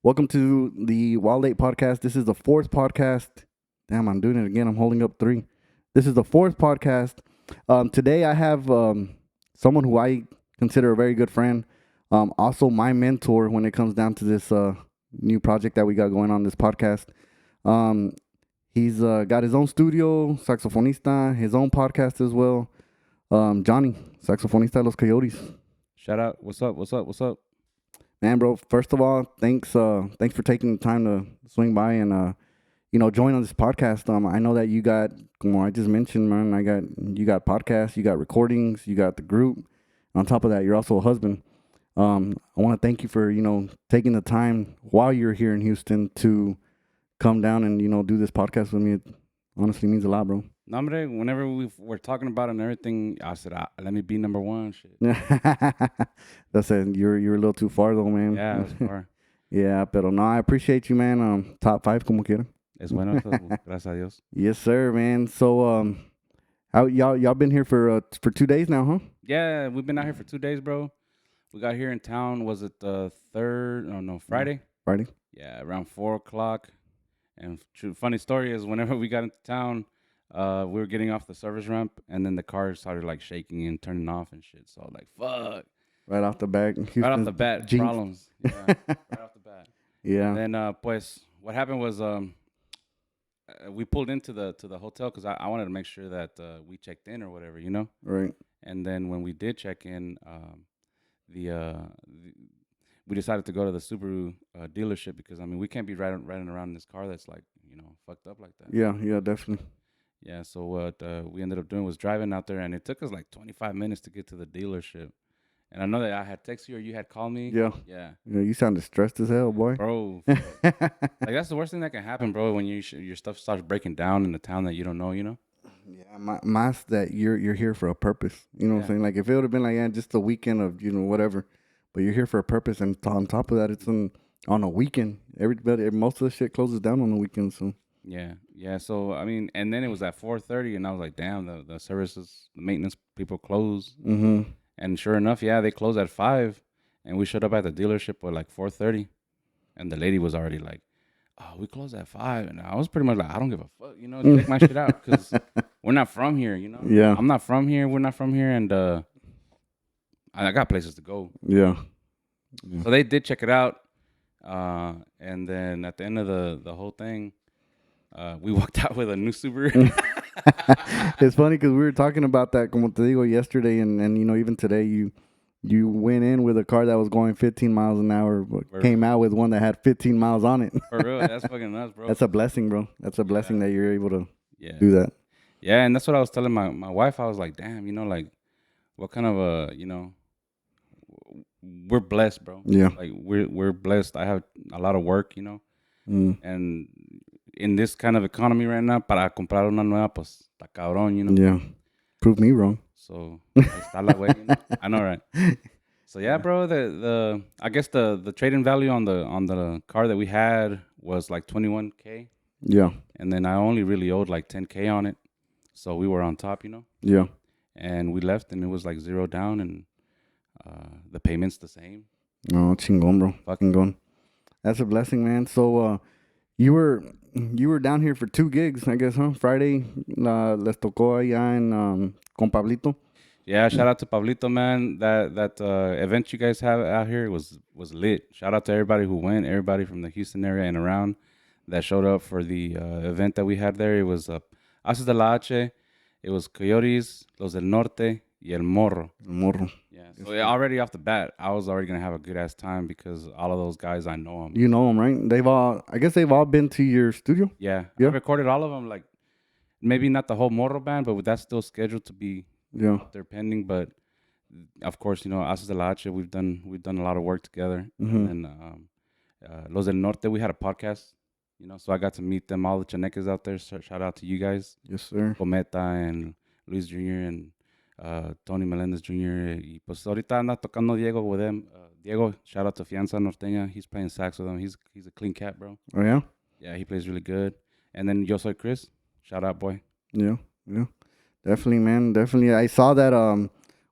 Welcome to the Wild Late podcast. This is the fourth podcast. Damn, I'm doing it again. I'm holding up three. This is the fourth podcast. Today I have someone who I consider a very good friend. Also my mentor when it comes down to this new project that we got going on this podcast. Um, he's got his own studio, saxofonista, his own podcast as well. Johnny, saxofonista de los Coyotes. Shout out. What's up? What's up? What's up? Man, bro, first of all, thanks for taking the time to swing by and join on this podcast. I know that you got, I just mentioned, man, you got podcasts, you got recordings, you got the group. On top of that, you're also a husband. I want to thank you for, taking the time while you're here in Houston to come down and, do this podcast with me. It honestly means a lot, bro. No, hombre, whenever we were talking about it and everything, I said, let me be number one. Shit. That's it. You're a little too far though, man. Yeah, it's far. Yeah, pero no, I appreciate you, man. Top five como quiera. Es bueno, gracias a Dios. Yes, sir, man. So, how y'all been here for 2 days now, huh? Yeah, we've been out here for 2 days, bro. We got here in town. Was it the third? Oh no, Friday. Friday. Yeah, around 4 o'clock. And funny story is, whenever we got into town, we were getting off the service ramp, and then the car started like shaking and turning off and shit. So like, fuck. Right off the bat. Right off the bat, jinx. problems. Yeah, right off the bat. Yeah. And then, pues, what happened was, we pulled into the hotel because I wanted to make sure that we checked in or whatever, you know. Right. And then when we did check in, we decided to go to the Subaru dealership because I mean we can't be riding around in this car that's like fucked up like that. Yeah, definitely. Yeah. So what we ended up doing was driving out there, and it took us like 25 minutes to get to the dealership. And I know that I had texted you or you had called me. Yeah. Yeah. You sounded stressed as hell, boy. Bro, like that's the worst thing that can happen, bro. When your stuff starts breaking down in a town that you don't know, Yeah, my that you're here for a purpose. You know what I'm saying? Like if it would have been like just a weekend of whatever, but you're here for a purpose, and on top of that, it's on a weekend. Most of the shit closes down on the weekend, so. Yeah. So I mean, and then it was at 4:30, and I was like, damn, the services, the maintenance people close. Mm-hmm. And sure enough, yeah, they closed at 5, and we showed up at the dealership at like 4:30, and the lady was already like, "Oh, we closed at 5," and I was pretty much like, "I don't give a fuck, check my shit out because we're not from here, Yeah. I'm not from here. We're not from here, and I got places to go." Yeah. So they did check it out, and then at the end of the whole thing, we walked out with a new Subaru. It's funny because we were talking about that, como te digo, yesterday, and even today, you went in with a car that was going 15 miles an hour, but came out with one that had 15 miles on it. For real, that's fucking nuts, bro. That's a blessing, bro. That's a blessing that you're able to Yeah. do that. Yeah, and that's what I was telling my wife. I was like, damn, like, what kind of we're blessed, bro. Yeah. Like we're blessed. I have a lot of work, and in this kind of economy right now, para comprar una nueva, pues, está cabrón, Yeah. Prove me wrong. So, está la way, I know, right? So yeah, bro. The I guess the trade-in value on the car that we had was like $21K. Yeah. And then I only really owed like $10K on it, so we were on top, Yeah. And we left, and it was like zero down, and the payment's the same. No, chingón, bro. Fucking gone. That's a blessing, man. So, you were down here for 2 gigs, I guess, huh? Friday, les tocó allá en con Pablito. Yeah, shout out to Pablito, man. That event you guys have out here was lit. Shout out to everybody who went, everybody from the Houston area and around that showed up for the event that we had there. It was Ases de la H, it was Coyotes, Los del Norte, y El Morro. El Morro. Yeah, so already off the bat, I was already going to have a good-ass time because all of those guys, I know them. You know them, right? I guess they've all been to your studio? Yeah. I recorded all of them, like, maybe not the whole Morro band, but that's still scheduled to be out there pending. But, of course, Ases de la H, we've done a lot of work together. Mm-hmm. And Los del Norte, we had a podcast, so I got to meet them, all the Chanecas out there. So shout out to you guys. Yes, sir. Cometa and Luis Jr. and Tony Melendez Jr. Y pues ahorita anda tocando Diego with them. Diego, shout out to Fianza Norteña. He's playing sax with them. He's a clean cat, bro. Oh, yeah? Yeah, he plays really good. And then Yo Soy Chris. Shout out, boy. Yeah. Definitely, man. Definitely. I saw that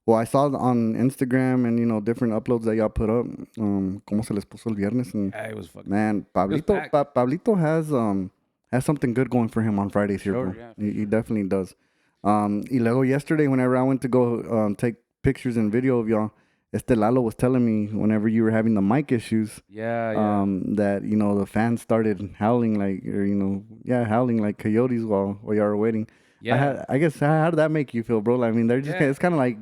Well, I saw on Instagram and different uploads that y'all put up. Cómo se les puso el viernes, and Yeah, it was fucking. man, It was packed. Pablito has something good going for him on Fridays here, Sure, bro. yeah, for He sure. definitely does. Y luego yesterday, whenever I went to go take pictures and video of y'all, Lalo was telling me whenever you were having the mic issues, Yeah, yeah. that the fans started howling like, or howling like coyotes while y'all were waiting. Yeah. I guess how did that make you feel, bro? I mean, they're just Yeah. it's kind of like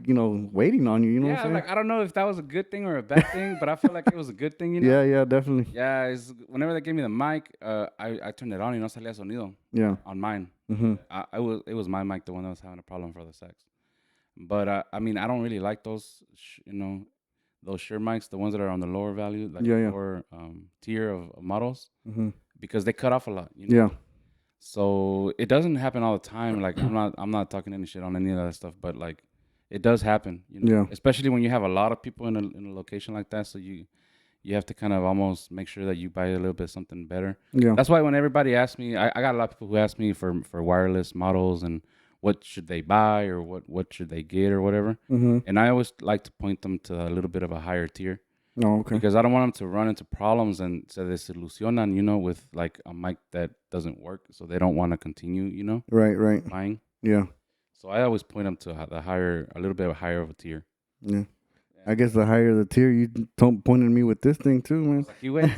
waiting on you. You know what Yeah, I'm saying? like I don't know if that was a good thing or a bad thing, but I feel like it was a good thing, you know? Yeah, yeah, definitely. Yeah, it's whenever they gave me the mic, I turned it on y no salía sonido Yeah. on mine. Mhm. It was my mic the one that was having a problem for the sex. But I mean, I don't really like those, those sure mics, the ones that are on the lower value, like Yeah, the yeah. lower tier of models, Mhm. because they cut off a lot, you know. Yeah. So it doesn't happen all the time. Like I'm not talking any shit on any of that stuff, but like it does happen, you know. Yeah. Especially when you have a lot of people in a location like that, so you have to kind of almost make sure that you buy a little bit something better. Yeah. That's why when everybody asks me, I got a lot of people who ask me for wireless models and what should they buy or what should they get or whatever. Mhm. And I always like to point them to a little bit of a higher tier Oh, okay. because I don't want them to run into problems and se desilusionan, with like a mic that doesn't work. So they don't want to continue, Right. Right. buying. Yeah. So I always point them to the higher, a little bit higher of a tier. Yeah. I guess the higher the tier, you pointed me with this thing too, man. Like, you went.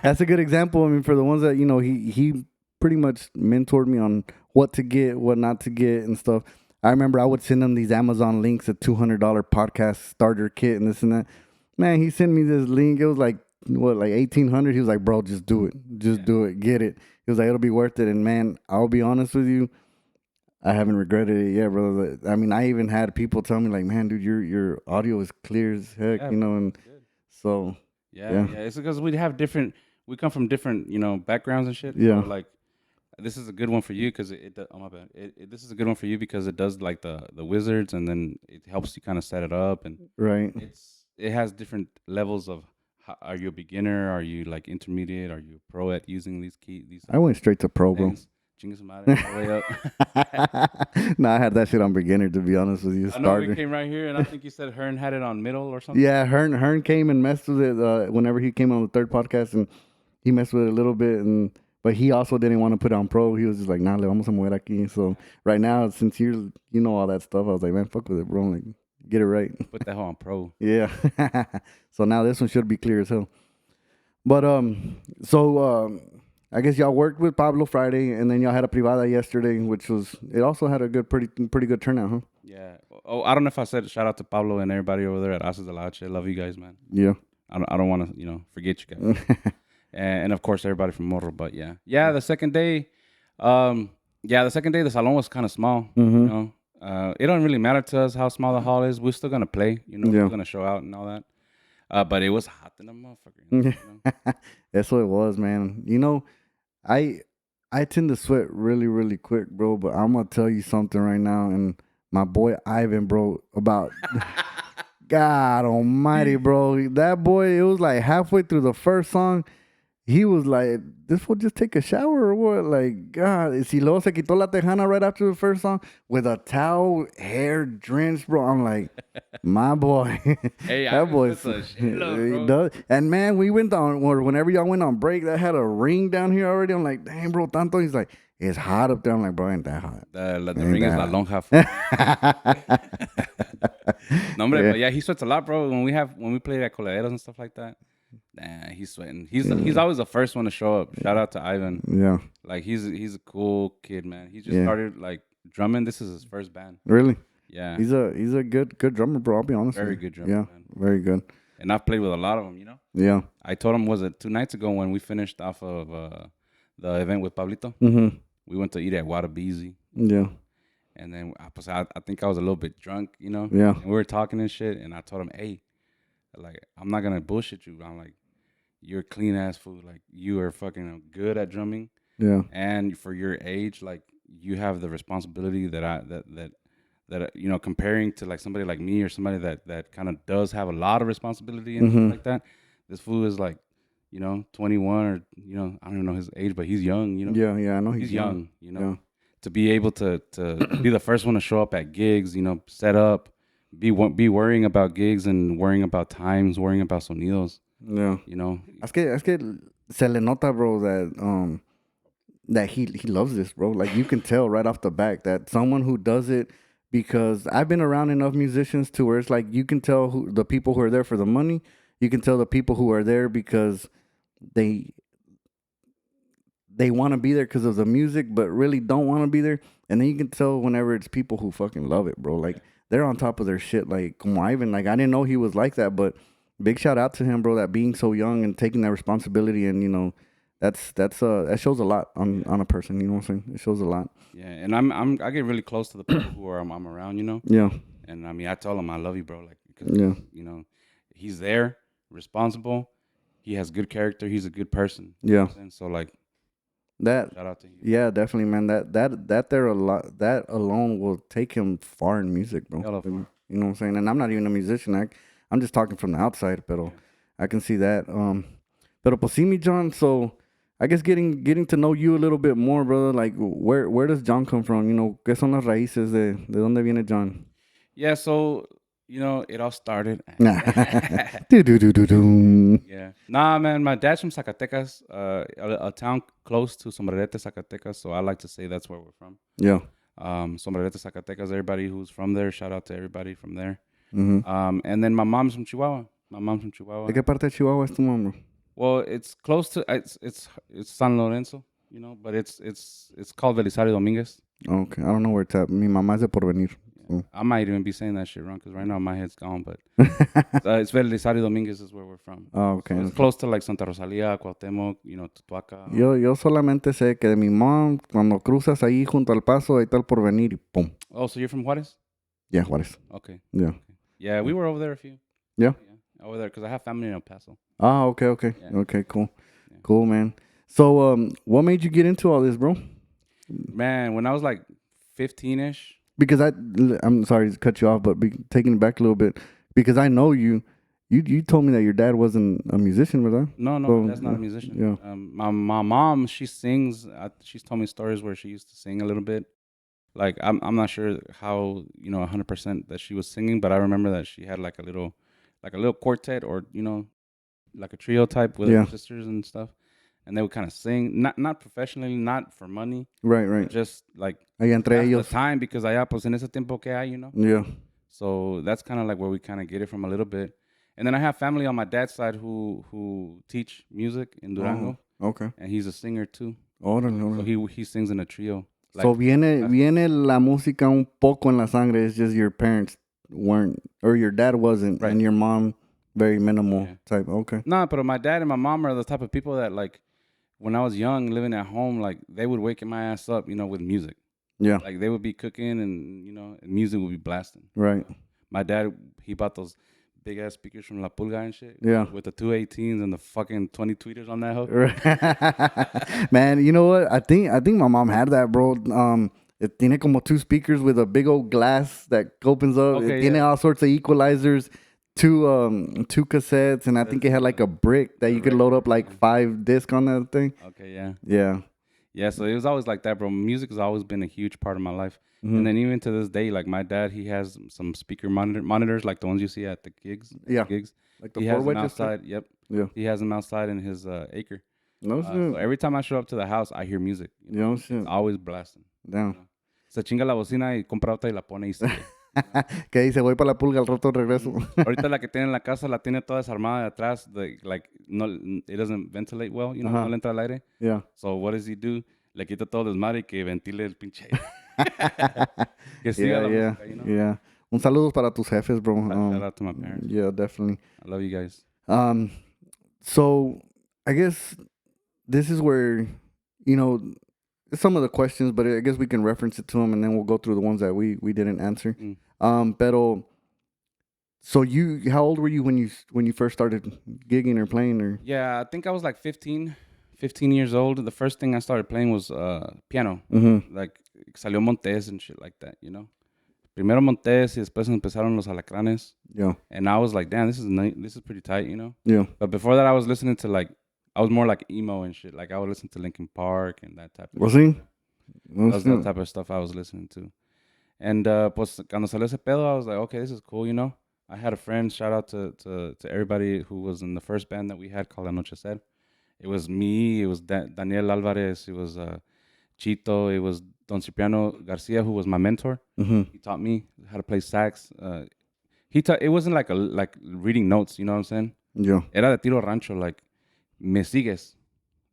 That's a good example. I mean, for the ones that he pretty much mentored me on what to get, what not to get, and stuff. I remember I would send him these Amazon links, a $200 podcast starter kit, and this and that. Man, he sent me this link. It was like what, like 1,800. He was like, "Bro, just do it, just do it, get it." He was like, "It'll be worth it." And man, I'll be honest with you, I haven't regretted it yet, brother. I mean, I even had people tell me like, "Man, dude, your audio is clear as heck," Yeah, and good. so Yeah, yeah, yeah. It's because we come from different, backgrounds and shit. Yeah. So like, this is a good one for you because oh my bad. This is a good one for you because it does like the wizards and then it helps you kind of set it up and right. it has different levels of are you a beginner? Are you like intermediate? Are you pro at using these I went straight to pro, bro. things? Chingue su madre, all the way up. No, I had that shit on beginner, to be honest with you. I know we Starter. came right here and I think you said Hearn had it on middle or something. Yeah, Hearn came and messed with it whenever he came on the third podcast, and he messed with it a little bit, but he also didn't want to put it on pro. He was just like, "Nah, le vamos a mover aquí." So right now, since you know all that stuff, I was like, "Man, fuck with it, bro. Like, get it right." Put that on pro. Yeah. So now this one should be clear as hell. But so I guess y'all worked with Pablo Friday, and then y'all had a privada yesterday, which it also had a pretty good turnout, huh? Yeah. Oh, I don't know if I said shout out to Pablo and everybody over there at Asas de la H. Love you guys, man. Yeah. I don't want to forget you guys. and of course everybody from Morro. But yeah. The second day, the salon was kind of small. Mhm. It don't really matter to us how small the hall is. We're still gonna play. Yeah. We're gonna show out and all that. But it was hot in the motherfucker. That's what it was, man. I tend to sweat really, really quick, bro. But I'm gonna tell you something right now, and my boy Ivan, bro, about God Almighty, bro. That boy, it was like halfway through the first song, he was like, "This will just take a shower or what?" Like, God, si luego se quitó la tejana right after the first song with a towel, hair drenched, bro. I'm like, my boy, Hey, that boy's does. And man, we went on, or whenever y'all went on break, that had a ring down here already. I'm like, damn, bro, tanto. He's like, it's hot up there. I'm like, bro, ain't that hot. The Ain't ring is that la hot. lonja. No, hombre, Yeah. but yeah, he sweats a lot, bro. When we play at coladeros and stuff like that, nah, he's sweating. He's always the first one to show up. Shout out to Ivan. Yeah, Like he's a cool kid, man. He just Yeah. started like drumming. This is his first band. really. Yeah, He's a good drummer, bro. I'll be honest. very with you. good drummer, Yeah, man. very good. And I've played with a lot of them. Yeah. I told him, was it 2 nights ago when we finished off of the event with Pablito? Mm-hmm. We went to eat at Wadabeezy. Yeah. And then I think I was a little bit drunk, Yeah. And we were talking and shit. And I told him, hey, like, I'm not going to bullshit you. I'm like, you're clean ass fool. Like, you are fucking good at drumming. Yeah. And for your age, like, you have the responsibility that comparing to like somebody like me or somebody that kind of does have a lot of responsibility and shit like that. This fool is like, 21 or, I don't even know his age, but he's young, Yeah. Yeah. I know he's young, Yeah. to be able to be the first one to show up at gigs, set up, be worrying about gigs and worrying about times, worrying about sonidos. Yeah. You know, Es que se le nota, bro, that he loves this, bro. Like you can tell right off the back that someone who does it because I've been around enough musicians to where it's like you can tell who the people who are there for the money. You can tell the people who are there because they they want to be there because of the music, but really don't want to be there. And then you can tell whenever it's people who fucking love it, bro. Like they're on top of their shit. Like como Ivan, like I didn't know he was like that, but big shout out to him, bro. That being so young and taking that responsibility, and that shows a lot on a person. You know what I'm saying? It shows a lot. yeah. And I get really close to the people who are I'm around. You know, Yeah, and I mean I tell him I love you, bro. Like because yeah, you know he's there, responsible. He has good character. He's a good person. You know yeah. what I'm saying? So like, That shout out to you. yeah, definitely, man. That there a lot. That alone will take him far in music, bro. Hella far. You know what I'm saying? And I'm not even a musician. I'm just talking from the outside, but Yeah. I can see that. Pero pues sí, mi John. So I guess getting to know you a little bit more, brother. Like where does John come from? You know, ¿qué son las raíces de dónde viene John? Yeah. So you know it all started. Do do do do do. Yeah. Nah, man. My dad's from Zacatecas, a town close to Sombrerete, Zacatecas. So I like to say that's where we're from. Yeah. Sombrerete, Zacatecas. Everybody who's from there, shout out to everybody from there. Mm-hmm. And then my mom's from Chihuahua. My mom's from Chihuahua. ¿De qué parte de Chihuahua es tu mamá? Well, it's close to it's San Lorenzo, you know, but it's called Belisario Dominguez. Okay, I don't know where it's at. Mi mamá es de Porvenir. So. I might even be saying that shit wrong because right now my head's gone, but it's Belisario Dominguez is where we're from. Oh, okay. So it's close to like Santa Rosalia, Cuauhtémoc, you know, Tutuaca. Yo solamente sé que de mi mom, cuando cruzas ahí junto al paso, ahí está el Porvenir y pum. Oh, so you're from Juarez? Yeah, Juárez. Okay. Yeah. Yeah, we were over there a few. Yeah? Over there because I have family in El Paso. Ah, okay. Yeah. Okay, cool. Yeah. Cool, man. So, what made you get into all this, bro? Man, when I was like 15-ish. Because I'm sorry to cut you off, but taking it back a little bit, because I know you told me that your dad wasn't a musician, was that? No, So, that's not a musician. Yeah. My mom, she sings. She's told me stories where she used to sing a little bit. Like I'm not sure how 100% that she was singing, but I remember that she had like a little quartet or like a trio type with Yeah. her sisters and stuff, and they would kind of sing, not professionally, not for money, Right. just like Ahí entre pass the ellos. time because allá pues en ese tiempo que hay, Yeah. So that's kind of like where we kind of get it from a little bit. And then I have family on my dad's side who teach music in Durango, Okay. and he's a singer too. Órale. So he sings in a trio. So viene la música un poco en la sangre. It's just your parents weren't, or your dad wasn't, Right. and your mom very minimal Yeah. type. Okay. Nah, but my dad and my mom are the type of people that like when I was young, living at home, like they would wake my ass up, with music. Yeah. Like they would be cooking and and music would be blasting. Right. My dad, he bought those big ass speakers from La Pulga and shit. Yeah. With the 218s and the fucking 20 tweeters on that hook. Man, you know what? I think my mom had that, bro. It tiene como two speakers with a big old glass that opens up. Okay, It tiene yeah. all sorts of equalizers, two cassettes, and I think it had like a brick that you could load up like 5 discs on that thing. Okay, yeah. Yeah. Yeah, so it was always like that, bro. Music has always been a huge part of my life. Mhm. And then even to this day, like my dad, he has some speaker monitors like the ones you see at the gigs. Yeah. Gigs. Like the He 4 has them wedges. outside. Yep. Yeah. He has them outside in his acre. No So shit. every time I show up to the house, I hear music. No shit. It's always blasting. Damn. Se chinga la bocina y compra otra y la pone y sigue. Que dice, voy para la pulga, al rato regreso. Ahorita la que tiene en la casa la tiene toda desarmada de atrás. Like no, it doesn't ventilate well, Ajá. no le entra el aire. Yeah. So what does he do? Le quita todo el desmadre y que ventile el pinche aire. Que siga la Yeah. música, Yeah. Un saludo para tus jefes, bro. Shout out to my parents. Yeah, definitely. I love you guys. So I guess this is where, some of the questions, but I guess we can reference it to them and then we'll go through the ones that we didn't answer. Pero, so how old were you when you first started gigging or playing or? Yeah, I think I was like 15 years old. The first thing I started playing was piano. Mm-hmm. Like salió Montes and shit like that, Primero Montes y después empezaron los alacranes. Yeah. And I was like, damn, this is pretty tight, Yeah. But before that, I was listening to I was more like emo and shit. Like I would listen to Linkin Park and that type of Was he? That was the type of stuff I was listening to. And pues cuando salió ese pedo, I was like, okay, this is cool, you know. I had a friend. Shout out to everybody who was in the first band that we had called La Noche Ser. It was me. It was Daniel Alvarez. It was Chito. It was Don Cipriano Garcia, who was my mentor. Mm-hmm. He taught me how to play sax. He taught. It wasn't like reading notes. You know what I'm saying? Yeah. Era de tiro rancho. Like me sigues.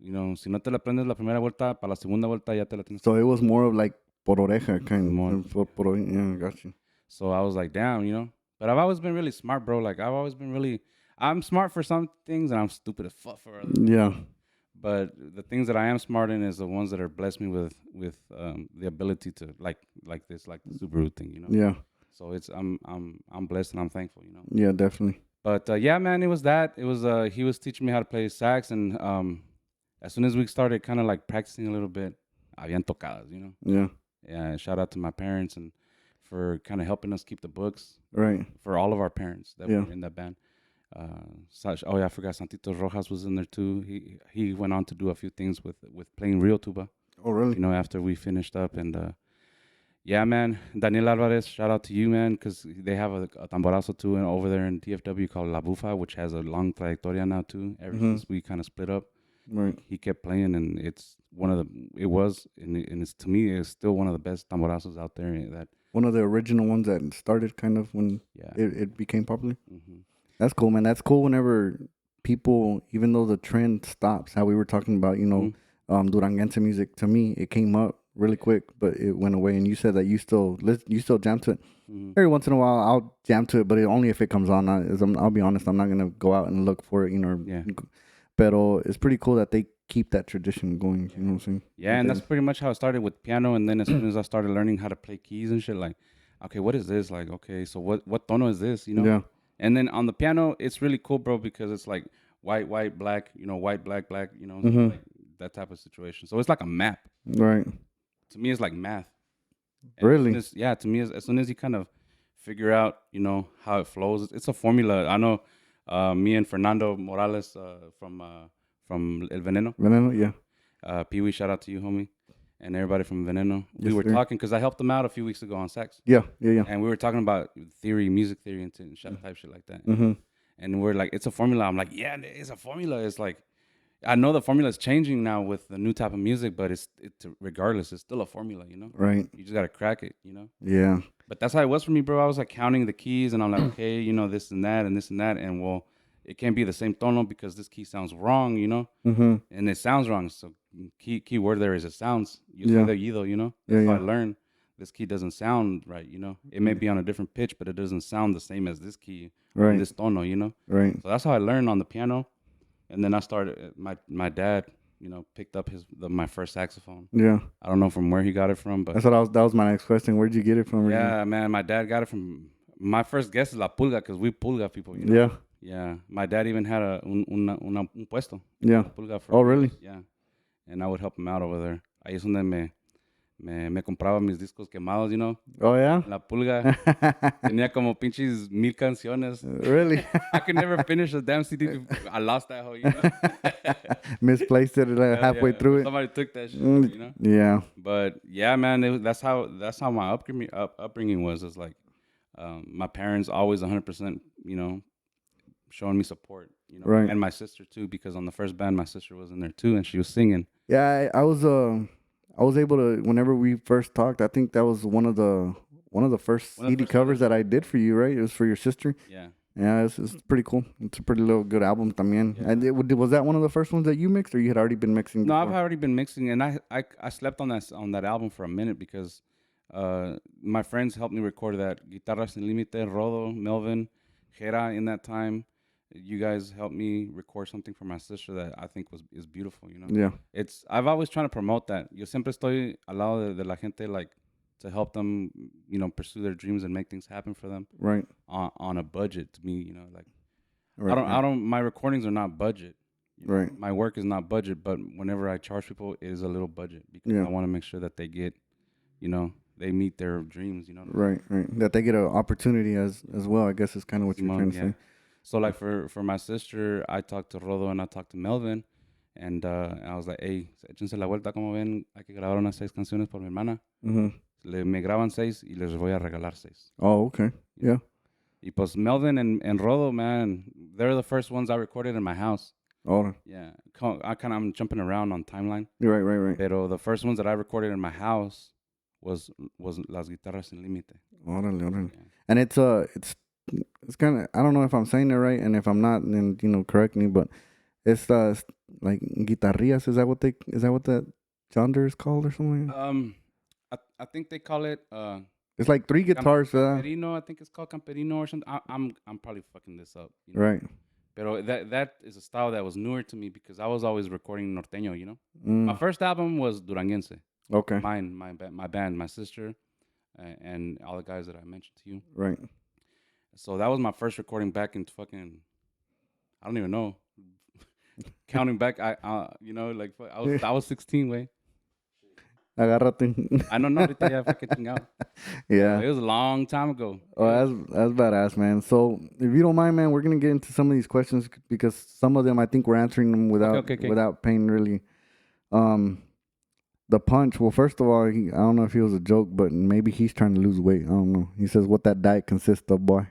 You know, si no te la aprendes la primera vuelta, para la segunda vuelta ya te la tienes. So it was more of like por oreja More. kind of. Yeah, got you. So I was like, damn, you know. But I've always been really smart, bro. Like I've always been really. I'm smart for some things, and I'm stupid as fuck for others. Yeah. But the things that I am smart in is the ones that are blessed me with the ability to like the Subaru thing, you know. Yeah. So it's I'm blessed and I'm thankful, you know. Yeah, definitely. But yeah, man, it was that. It was he was teaching me how to play sax, and as soon as we started kind of like practicing a little bit, habían tocadas, you know. Yeah. Yeah, shout out to my parents and for kind of helping us keep the books. Right. For all of our parents that Yeah. were in that band. Oh yeah, I forgot Santito Rojas was in there too. He went on to do a few things with playing real tuba. Oh, really? You know, after we finished up, and yeah, man, Daniel Alvarez, shout out to you, man, because they have a tamborazo too, and over there in DFW called La Bufa, which has a long trayectoria now too. Ever since we kind of split up, Right. he kept playing, and it's it was, and it's to me, it's still one of the best tamborazos out there. That One of the original ones that started kind of when yeah, it became popular. mm-hmm. That's cool, man. That's cool whenever people, even though the trend stops, how we were talking about, you know, Duranguense music, to me, it came up really quick, but it went away. And you said that you still jam to it. Every once in a while, I'll jam to it, but only if it comes on. I'll be honest, I'm not going to go out and look for it, you know. Yeah. Pero it's pretty cool that they keep that tradition going, you know what I'm saying? Yeah, and that's pretty much how it started with piano. And then as soon as I started learning how to play keys and shit, like, okay, what is this? Like, okay, so what tono is this? You know? Yeah. And then on the piano, it's really cool, bro, because it's like white, black, you know, white, black, you know, so like that type of situation. So it's like a map. Right. To me, it's like math. And Really? to me, as soon as you kind of figure out, you know, how it flows, it's a formula. I know me and Fernando Morales from El Veneno. Veneno, yeah. Pee Wee, shout out to you, homie. And everybody from Veneno. Yes, We were sir. talking because I helped them out a few weeks ago on sax. Yeah. And we were talking about theory, music theory, and type shit like that. Mm-hmm. And we're like, it's a formula. I'm like, yeah, it's a formula. It's like, I know the formula is changing now with the new type of music, but regardless, it's still a formula, you know? Right. You just got to crack it, you know? Yeah. But that's how it was for me, bro. I was like counting the keys and I'm like, okay, you know, this and that and this and that. And well, it can't be the same tono because this key sounds wrong, you know? Mm-hmm. And it sounds wrong. So key word there is it sounds. Yeah. You know? Yeah, That's how yeah. I learned. This key doesn't sound right, you know? It may be on a different pitch, but it doesn't sound the same as this key. Right. This tono, you know? Right. So that's how I learned on the piano. And then I started, my dad, you know, picked up my first saxophone. Yeah. I don't know from where he got it from, but That was my next question. Where'd you get it from? yeah, man, my dad got it from, my first guess is La Pulga, because we Pulga people, you know? Yeah. Yeah. My dad even had un puesto. Yeah. Pulga for Oh, really? Yeah. And I would help him out over there. Ahí es donde me compraba mis discos quemados, you know? Oh, yeah? La Pulga. Tenía como pinches 1000 canciones. Really? I could never finish a damn CD. I lost that whole, you know? Misplaced it halfway through it. Somebody took that shit, you know? Yeah. But yeah, man, that's how my upbringing was. It's like my parents always 100%, you know, showing me support, you know, Right. and my sister too, because on the first band, my sister was in there too, and she was singing. Yeah, I was able to, whenever we first talked, I think that was one of the first CD covers that I did for you, right? It was for your sister. Yeah. Yeah, it's pretty cool. It's a pretty little good album también. Yeah. And was that one of the first ones that you mixed, or you had already been mixing No, before? I've already been mixing, and I slept on that album for a minute because my friends helped me record that. Guitarra Sin Límite, Rodo, Melvin, Jera in that time. You guys helped me record something for my sister that I think is beautiful, you know? Yeah. I've always trying to promote that. Yo siempre estoy al lado de la gente, like, to help them, you know, pursue their dreams and make things happen for them. Right. On a budget, to me, you know, like, Right. I don't, my recordings are not budget. You know? Right. My work is not budget, but whenever I charge people, it is a little budget because Yeah. I want to make sure that they get, you know, they meet their dreams, you know? Right. That they get an opportunity as well, I guess is kind of what you're trying to say. So like for my sister, I talked to Rodo and I talked to Melvin, and I was like, hey, échense la vuelta, como ven, hay que grabar unas 6 canciones por mi hermana. Mm-hmm. me graban 6 y les voy a regalar 6. Oh, okay. Yeah. Y pues Melvin and Rodo, man, they're the first ones I recorded in my house. Oh, Yeah, I'm jumping around on timeline. you're right. Pero the first ones that I recorded in my house was Las Guitarras Sin Límite. Órale. Yeah. And it's kind of, I don't know if I'm saying it right, and if I'm not, then correct me. But it's like guitarrillas. Is that what that genre is called or something? I think they call it It's like 3 guitars. Camperino. I think it's called Camperino or something. I'm probably fucking this up. Right. Pero that is a style that was newer to me because I was always recording norteño. Mm. My first album was Duranguense. Okay. Mine, my band, my sister, and all the guys that I mentioned to you. Right. So that was my first recording back in fucking, I don't even know. Counting back, like I was 16, way. Agárrate. I don't know, ahorita ya fue que chingado. Yeah. It was a long time ago. Oh, that's badass, man. So if you don't mind, man, we're gonna get into some of these questions because some of them I think we're answering them without Okay. without paying really. The punch. Well, first of all, I don't know if he was a joke, but maybe he's trying to lose weight. I don't know. He says what that diet consists of, boy.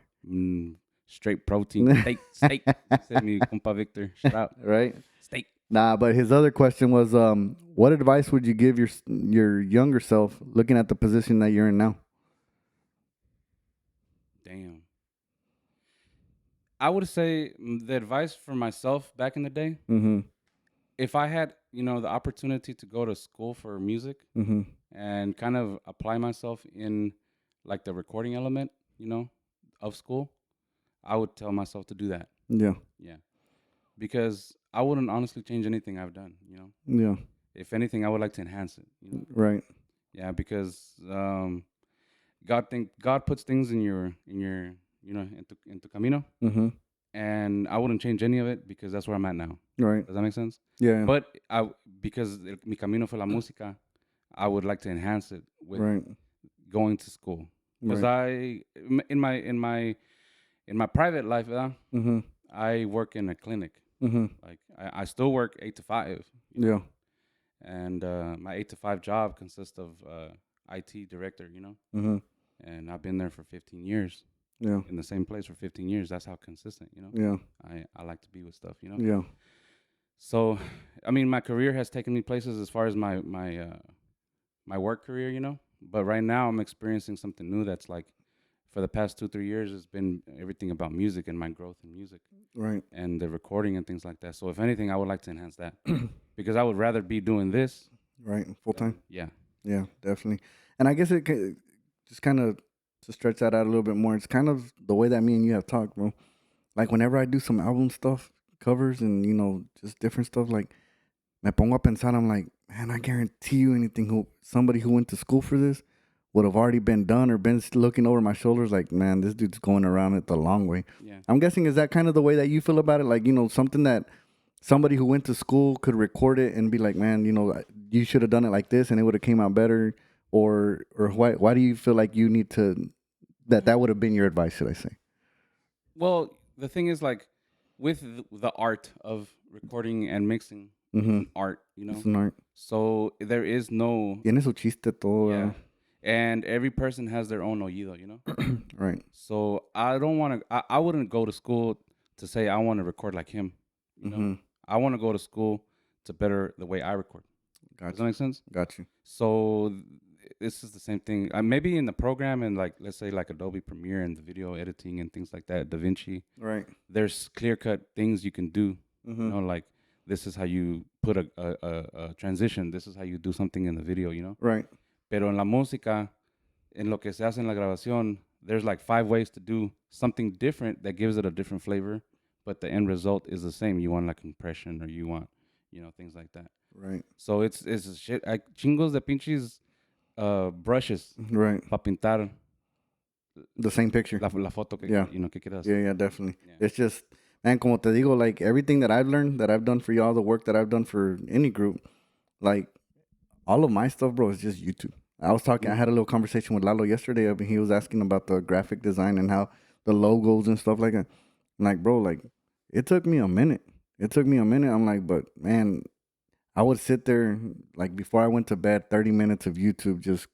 Straight protein, steak. Said me, compa Victor. Shout out, Right? steak. Nah, but his other question was, what advice would you give your younger self, looking at the position that you're in now? Damn. I would say the advice for myself back in the day. Mm-hmm. If I had, the opportunity to go to school for music Mm-hmm. and kind of apply myself in like the recording element, of school, I would tell myself to do that. Yeah. Yeah. Because I wouldn't honestly change anything I've done, Yeah. If anything, I would like to enhance it, Right. Yeah, because God puts things in your into camino, Mm-hmm. and I wouldn't change any of it because that's where I'm at now. Right. Does that make sense? Yeah. But because mi camino fue la música, I would like to enhance it with Right. going to school. Because Right. in my private life, Mm-hmm. I work in a clinic. Mm-hmm. Like I still work 8 to 5. Yeah. And my 8 to 5 job consists of IT director. Mm-hmm. And I've been there for 15 years. Yeah. In the same place for 15 years. That's how consistent. Yeah. I like to be with stuff. Yeah. So, I mean, my career has taken me places as far as my work career. But right now, I'm experiencing something new. That's like, for the past 2-3 years, it's been everything about music and my growth in music, Right. and the recording and things like that. So, if anything, I would like to enhance that because I would rather be doing this. Right. Full time. Yeah. Yeah, definitely. And I guess it just kind of, to stretch that out a little bit more, it's kind of the way that me and you have talked, bro. Like whenever I do some album stuff, covers, and just different stuff, like me pongo a pensar, I'm like, man, I guarantee you somebody who went to school for this would have already been done or been looking over my shoulders like, man, this dude's going around it the long way. Yeah. I'm guessing, is that kind of the way that you feel about it? Like, something that somebody who went to school could record it and be like, man, you should have done it like this and it would have came out better. Or why do you feel like you need to, that would have been your advice, should I say? Well, the thing is, like, with the art of recording and mixing, Mm-hmm. it's an art, It's an art. So there is no... Tiene su chiste todo. Yeah. And every person has their own oído, Right. So I don't want to... I wouldn't go to school to say I want to record like him, Mm-hmm. I want to go to school to better the way I record. Gotcha. Does that make sense? Got you. So this is the same thing. Maybe in the program and, like, let's say like Adobe Premiere and the video editing and things like that, DaVinci. Right. There's clear-cut things you can do. Mm-hmm. Like, this is how you put a transition. This is how you do something in the video, Right. Pero en la música, en lo que se hace en la grabación, there's like 5 ways to do something different that gives it a different flavor, but the end result is the same. You want like compression, or you want, things like that. Right. So it's shit. Chingos de pinches brushes Right. para pintar The same picture. la foto que, Yeah. que quieras. Yeah, definitely. Yeah. It's just, man, como te digo, like everything that I've learned, that I've done for y'all, the work that I've done for any group, like all of my stuff, bro, is just YouTube. I had a little conversation with Lalo yesterday, and he was asking about the graphic design and how the logos and stuff like that. I'm like, bro, like, it took me a minute. I'm like, but man, I would sit there, like, before I went to bed, 30 minutes of YouTube, just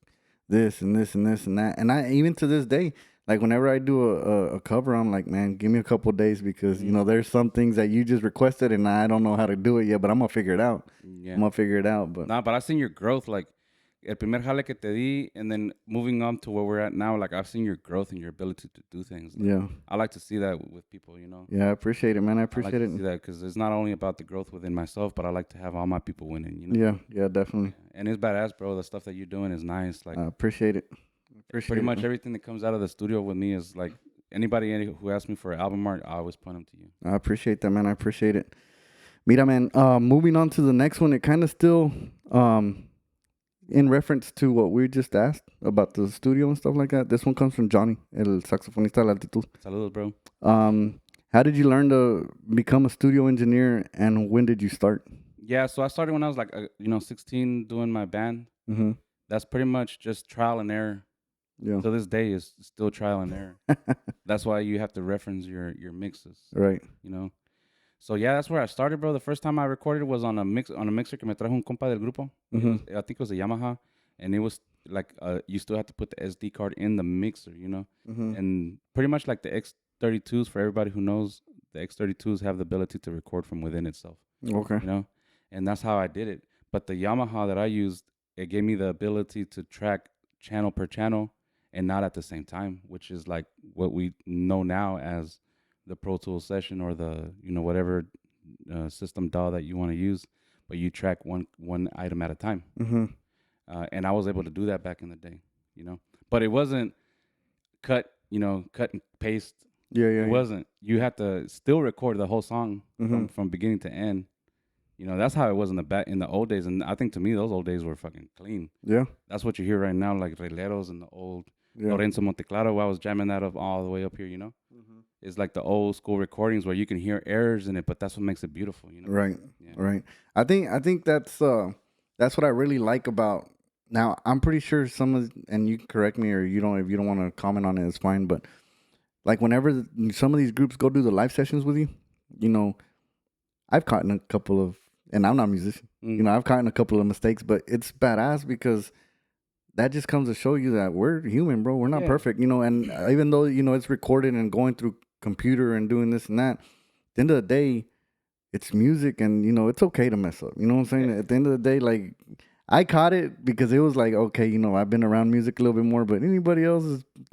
this and this and this and that. And I even to this day, like whenever I do a cover, I'm like, man, give me a couple of days because you know there's some things that you just requested and I don't know how to do it yet, but I'm gonna figure it out. I'm Yeah. gonna figure it out. But Nah, but I've seen your growth. Like, el primer jale que te di, and then moving on to where we're at now, like, I've seen your growth and your ability to do things. Like, yeah, I like to see that with people, yeah, I appreciate it, man. I I like appreciate to it. see that because it's not only about the growth within myself, but I like to have all my people winning. Yeah, yeah, definitely. And it's badass, bro. The stuff that you're doing is nice. Like, I appreciate it. pretty Appreciate it, much man. everything that comes out of the studio with me is like who asks me for album art, I always point them to you. I appreciate that, man. I appreciate it. Mira, man. Moving on to the next one, it kind of still in reference to what we just asked about the studio and stuff like that. This one comes from Johnny, el saxofonista de la altitud. Saludos, bro. How did you learn to become a studio engineer, and when did you start? Yeah, so I started when I was like, 16, doing my band. Mm-hmm. That's pretty much just trial and error. Yeah. To this day, is still trial and error. That's why you have to reference your mixes. Right. So yeah, that's where I started, bro. The first time I recorded was on a mixer que me trajo un compa del grupo. Mm-hmm. I think it was a Yamaha, and it was like you still have to put the SD card in the mixer, Mm-hmm. and pretty much like the X32s. For everybody who knows, the X32s have the ability to record from within itself, Okay. and that's how I did it. But the Yamaha that I used, it gave me the ability to track channel per channel and not at the same time, which is like what we know now as the Pro Tools session or the whatever system DAW that you want to use, but you track one item at a time. Mm-hmm. And I was able to do that back in the day, but it wasn't cut and paste. Yeah, yeah. It wasn't. You had to still record the whole song Mm-hmm. from beginning to end. That's how it was in the old days, and I think to me those old days were fucking clean. Yeah. That's what you hear right now, like Releros and the old Yeah. Lorenzo Monteclaro. I was jamming that up all the way up here. Mm-hmm. It's like the old school recordings where you can hear errors in it, but that's what makes it beautiful. Right. Yeah. Right. I think that's what I really like about. Now I'm pretty sure and you can correct me or you don't if you don't want to comment on it, it's fine. But like whenever some of these groups go do the live sessions with you, I've caught in a couple of, and I'm not a musician. I've caught in a couple of mistakes, but it's badass because that just comes to show you that we're human, bro. We're not perfect, and even though, it's recorded and going through computer and doing this and that, at the end of the day, it's music and, it's okay to mess up. You know what I'm saying? At the end of the day, like, I caught it because it was like, okay, I've been around music a little bit more, but anybody else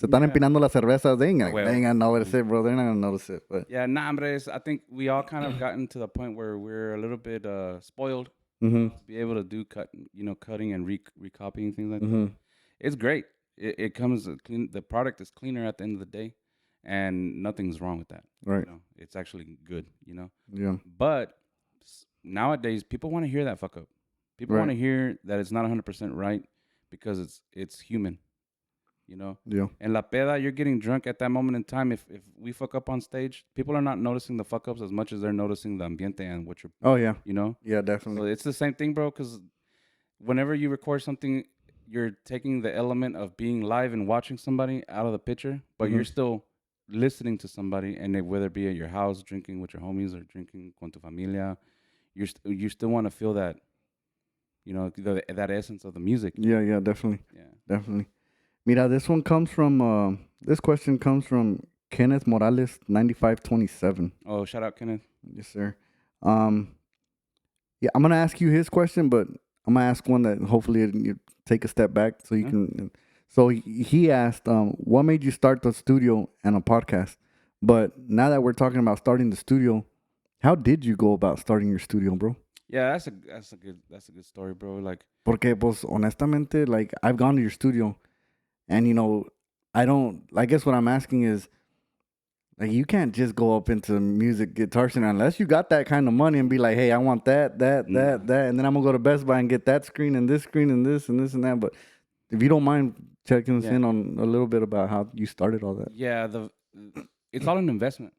se están empinando las cervezas, they ain't gonna notice it, bro. They're not gonna notice it. But yeah, nah, hombres, I think we all kind of gotten to the point where we're a little bit spoiled mm-hmm. to be able to do cutting and recopying things like Mm-hmm. that. It's great. It comes clean. The product is cleaner at the end of the day, and nothing's wrong with that. Right. It's actually good. Yeah. But nowadays, people want to hear that fuck up. People want to hear that it's not 100% right because it's human. Yeah. And la peda, you're getting drunk at that moment in time. If we fuck up on stage, people are not noticing the fuck ups as much as they're noticing the ambiente and what you're. Oh yeah. Yeah, So definitely. it's the same thing, bro. Because whenever you record something, you're taking the element of being live and watching somebody out of the picture, but you're still listening to somebody, and whether it be at your house drinking with your homies or drinking con tu familia, you still want to feel that, that essence of the music. Yeah, yeah, definitely. Yeah. Definitely. Mira, this question comes from Kenneth Morales 9527. Oh, shout out Kenneth. Yes, sir. Yeah, I'm gonna ask you his question, but I'm gonna ask one that hopefully you take a step back so you can. So he asked, what made you start the studio and a podcast? But now that we're talking about starting the studio, how did you go about starting your studio, bro? Yeah, that's a good story, bro. Like, Porque pues honestamente, like I've gone to your studio, and I guess what I'm asking is, like, you can't just go up into music guitar center unless you got that kind of money and be like, hey, I want that, and then I'm gonna go to Best Buy and get that screen and this and this and that. But if you don't mind checking us in on a little bit about how you started all that. Yeah, it's all an investment.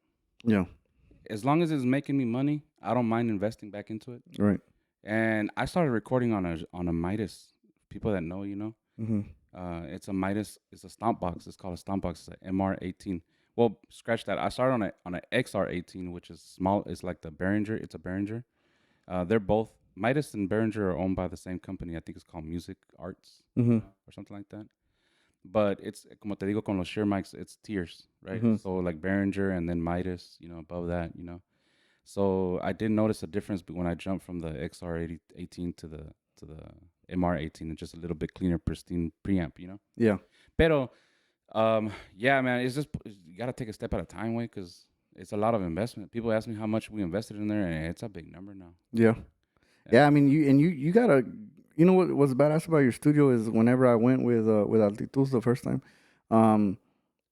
Yeah. As long as it's making me money, I don't mind investing back into it. Right. And I started recording on a Midas. People that know, Mm-hmm. It's a Midas. It's a stomp box. It's called a stomp box. It's an MR18. Well, scratch that. I started on an XR18, which is small. It's like the Behringer. It's a Behringer. They're both Midas and Behringer are owned by the same company. I think it's called Music Arts Mm-hmm. or something like that. But it's como te digo con los Shure mics, it's tiers, right? Mm-hmm. So like Behringer and then Midas, above that, So I did notice a difference when I jumped from the XR18 to the MR18, and just a little bit cleaner, pristine preamp. Yeah. Pero yeah, man, it's just you gotta take a step at a time, way, because it's a lot of investment. People ask me how much we invested in there, and it's a big number now. Yeah. Yeah, I mean, you gotta, what's badass about your studio is whenever I went with Altitus the first time, um,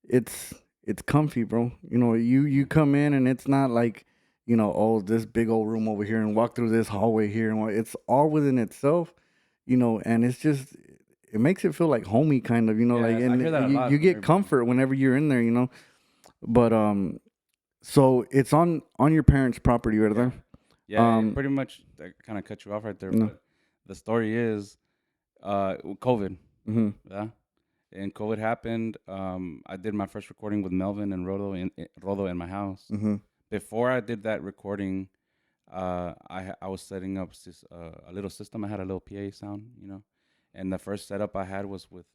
it's it's comfy, bro. You come in and it's not like, oh, this big old room over here and walk through this hallway here it's all within itself, and it's just it makes it feel like homey kind of, like, Yeah, I and hear that a lot you from get everybody. comfort whenever you're in there. But so it's on your parents' property right there. Yeah, pretty much. I kind of cut you off right there, No. but the story is, COVID. Mm-hmm. Yeah, and COVID happened. I did my first recording with Melvin and Rodo in my house. Mm-hmm. Before I did that recording, I was setting up a little system. I had a little PA sound, and the first setup I had was with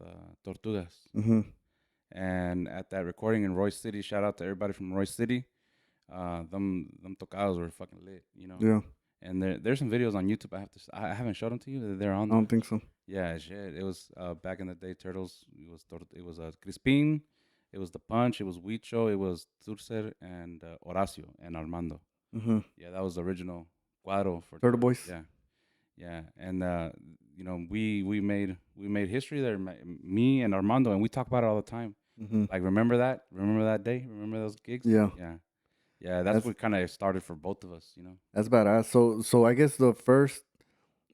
Tortugas. Mm-hmm. And at that recording in Royce City, shout out to everybody from Royce City. Them tocados were fucking lit. Yeah. And there's some videos on YouTube. I haven't showed them to you. They're on I there. don't think so. Yeah, shit. It was back in the day. Turtles. It was Crispin. It was the Punch. It was Huicho. It was Turcer and Horacio and Armando. Mm-hmm. Yeah, that was the original cuadro for Turtle Boys. Yeah, yeah. And we made history there. Me and Armando, and we talk about it all the time. Mm-hmm. Like, remember that? Remember that day? Remember those gigs? Yeah. Yeah. Yeah, that's what kind of started for both of us. That's badass. So I guess the first.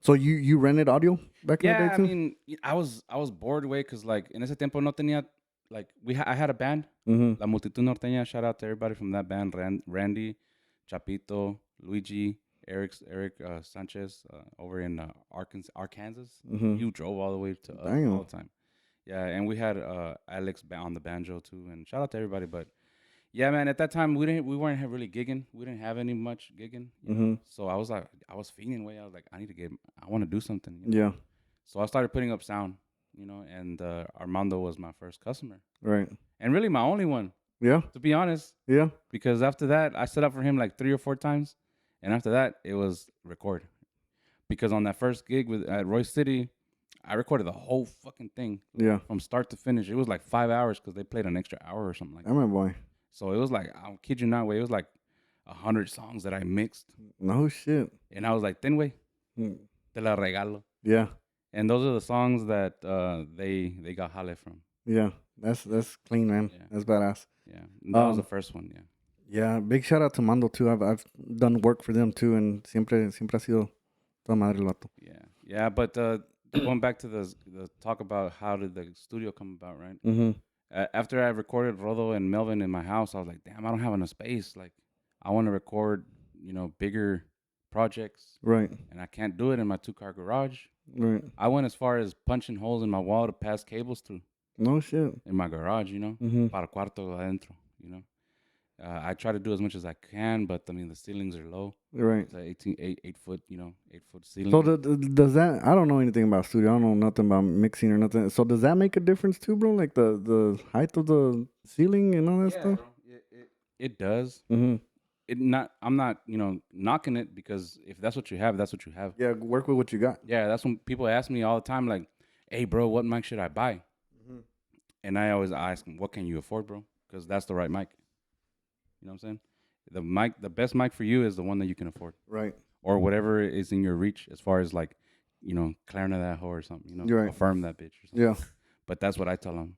So you rented audio back in the Yeah, day I too? mean, I was bored way because like in ese tiempo no tenía like I had a band, Mm-hmm. La Multitud Norteña. Shout out to everybody from that band, Randy, Chapito, Luigi, Eric Sanchez over in Arkansas. Mm-hmm. You drove all the way to us Damn. all the time. Yeah, and we had Alex on the banjo too, and shout out to everybody. But yeah, man, at that time we weren't really gigging. We didn't have any much gigging. Mm-hmm. So I was feeling way. I was like, I want to do something. Yeah. So I started putting up sound, and Armando was my first customer, Right. and really my only one, Yeah. to be honest. Yeah. Because after that, I set up for him like 3 or 4 times, and after that, it was record. Because on that first gig at Royce City, I recorded the whole fucking thing Yeah. from start to finish. It was like 5 hours because they played an extra hour or something like I that. remember why. So it was like, I'll kid you not, way. It was like 100 songs that I mixed, No shit. and I was like, ten way, Mm. te la regalo. Yeah. And those are the songs that they got jale from. Yeah. That's clean, man. Yeah. That's badass. Yeah, and that was the first one. Yeah. Yeah. Big shout out to Mando too. I've done work for them too, and siempre ha sido toda madre el vato. Yeah, yeah. But going back to the talk about how did the studio come about, right? Mm-hmm. After I recorded Rodo and Melvin in my house, I was like, damn, I don't have enough space. Like, I want to record, bigger projects, Right. and I can't do it in my 2-car garage. Right. I went as far as punching holes in my wall to pass cables through No shit. in my garage, Mm-hmm. para cuarto adentro, I try to do as much as I can, but I mean the ceilings are low. Right. It's a 8 foot, 8 foot ceiling. So does that? I don't know anything about studio. I don't know nothing about mixing or nothing. So does that make a difference too, bro? Like the height of the ceiling and all that stuff. Bro. It does. Mm-hmm. I'm not, knocking it, because if that's what you have, that's what you have. Yeah, work with what you got. Yeah, that's when people ask me all the time, like, hey, bro, what mic should I buy? Mm-hmm. And I always ask them, what can you afford, bro? Because that's the right mic. You know what I'm saying? The best mic for you is the one that you can afford, Right. or whatever is in your reach, as far as like, clarinet that hoe or something, You're right. affirm that bitch or something. Yeah. But that's what I tell them.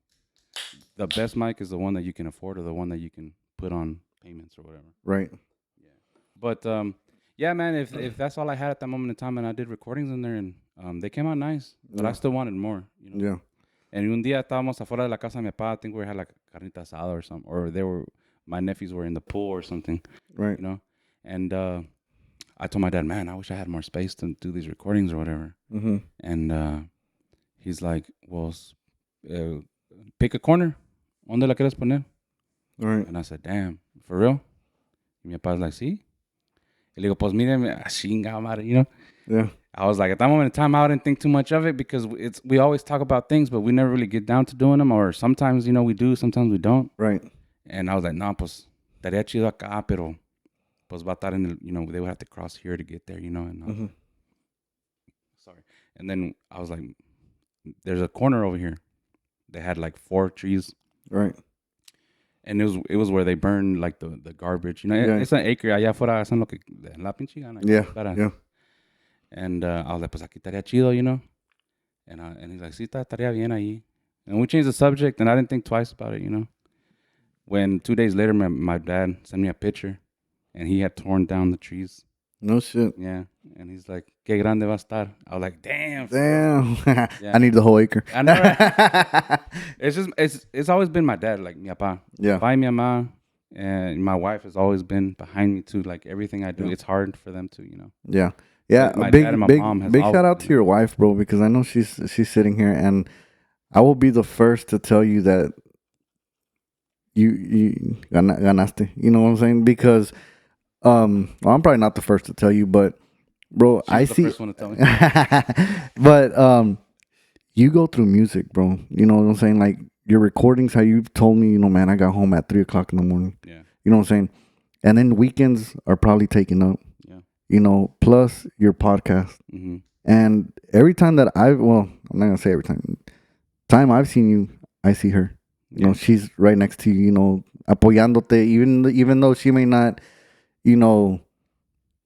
The best mic is the one that you can afford, or the one that you can put on payments or whatever. Right. Yeah. But yeah, man, if that's all I had at that moment in time, and I did recordings in there, and they came out nice, but I still wanted more. Yeah. And un día estábamos afuera de la casa de mi papá. I think we had like carnita asada or something, or my nephews were in the pool or something. Right. And I told my dad, man, I wish I had more space to do these recordings or whatever. Mm-hmm. And he's like, well, pick a corner. ¿Dónde la quieres poner? All right. And I said, damn, for real? Y mi papá's like, sí. Y le digo, pues míreme, chingada madre, Yeah. I was like, at that moment in time, I didn't think too much of it because we always talk about things, but we never really get down to doing them. Or sometimes, we do, sometimes we don't. Right. And I was like, no, pues, estaría chido acá, pero pues va a estar en el, they would have to cross here to get there, And I was like, sorry. And then I was like, there's a corner over here. They had like 4 trees. Right. And it was where they burn like the garbage. It's an acre. Allá afuera hacen lo que la pinche gana. Yeah. Yeah. And I was like, pues aquí estaría chido, And he's like, sí, estaría bien ahí. And we changed the subject, and I didn't think twice about it, When 2 days later, my dad sent me a picture, and he had torn down the trees. No shit. Yeah. And he's like, qué grande va a estar. I was like, damn. Yeah. Yeah. I need the whole acre. I know, right? It's always been my dad, like mi papá. Yeah. Mi mamá, and my wife has always been behind me too. Like everything I do, it's hard for them to, Yeah. Yeah. My big dad and my big mom has big always shout out to your wife, bro, because I know she's sitting here, and I will be the first to tell you that you ganaste. You know what I'm saying? Because well, I'm probably not the first to tell you, but bro, She was I the see. first one to tell me. But you go through music, bro. You know what I'm saying? Like your recordings, how you've told me, man, I got home at 3:00 in the morning. Yeah. You know what I'm saying? And then weekends are probably taken up. Yeah. Plus your podcast. Mm-hmm. And every time that I'm not gonna say every time I've seen you, I see her. She's right next to you, apoyándote, even though she may not,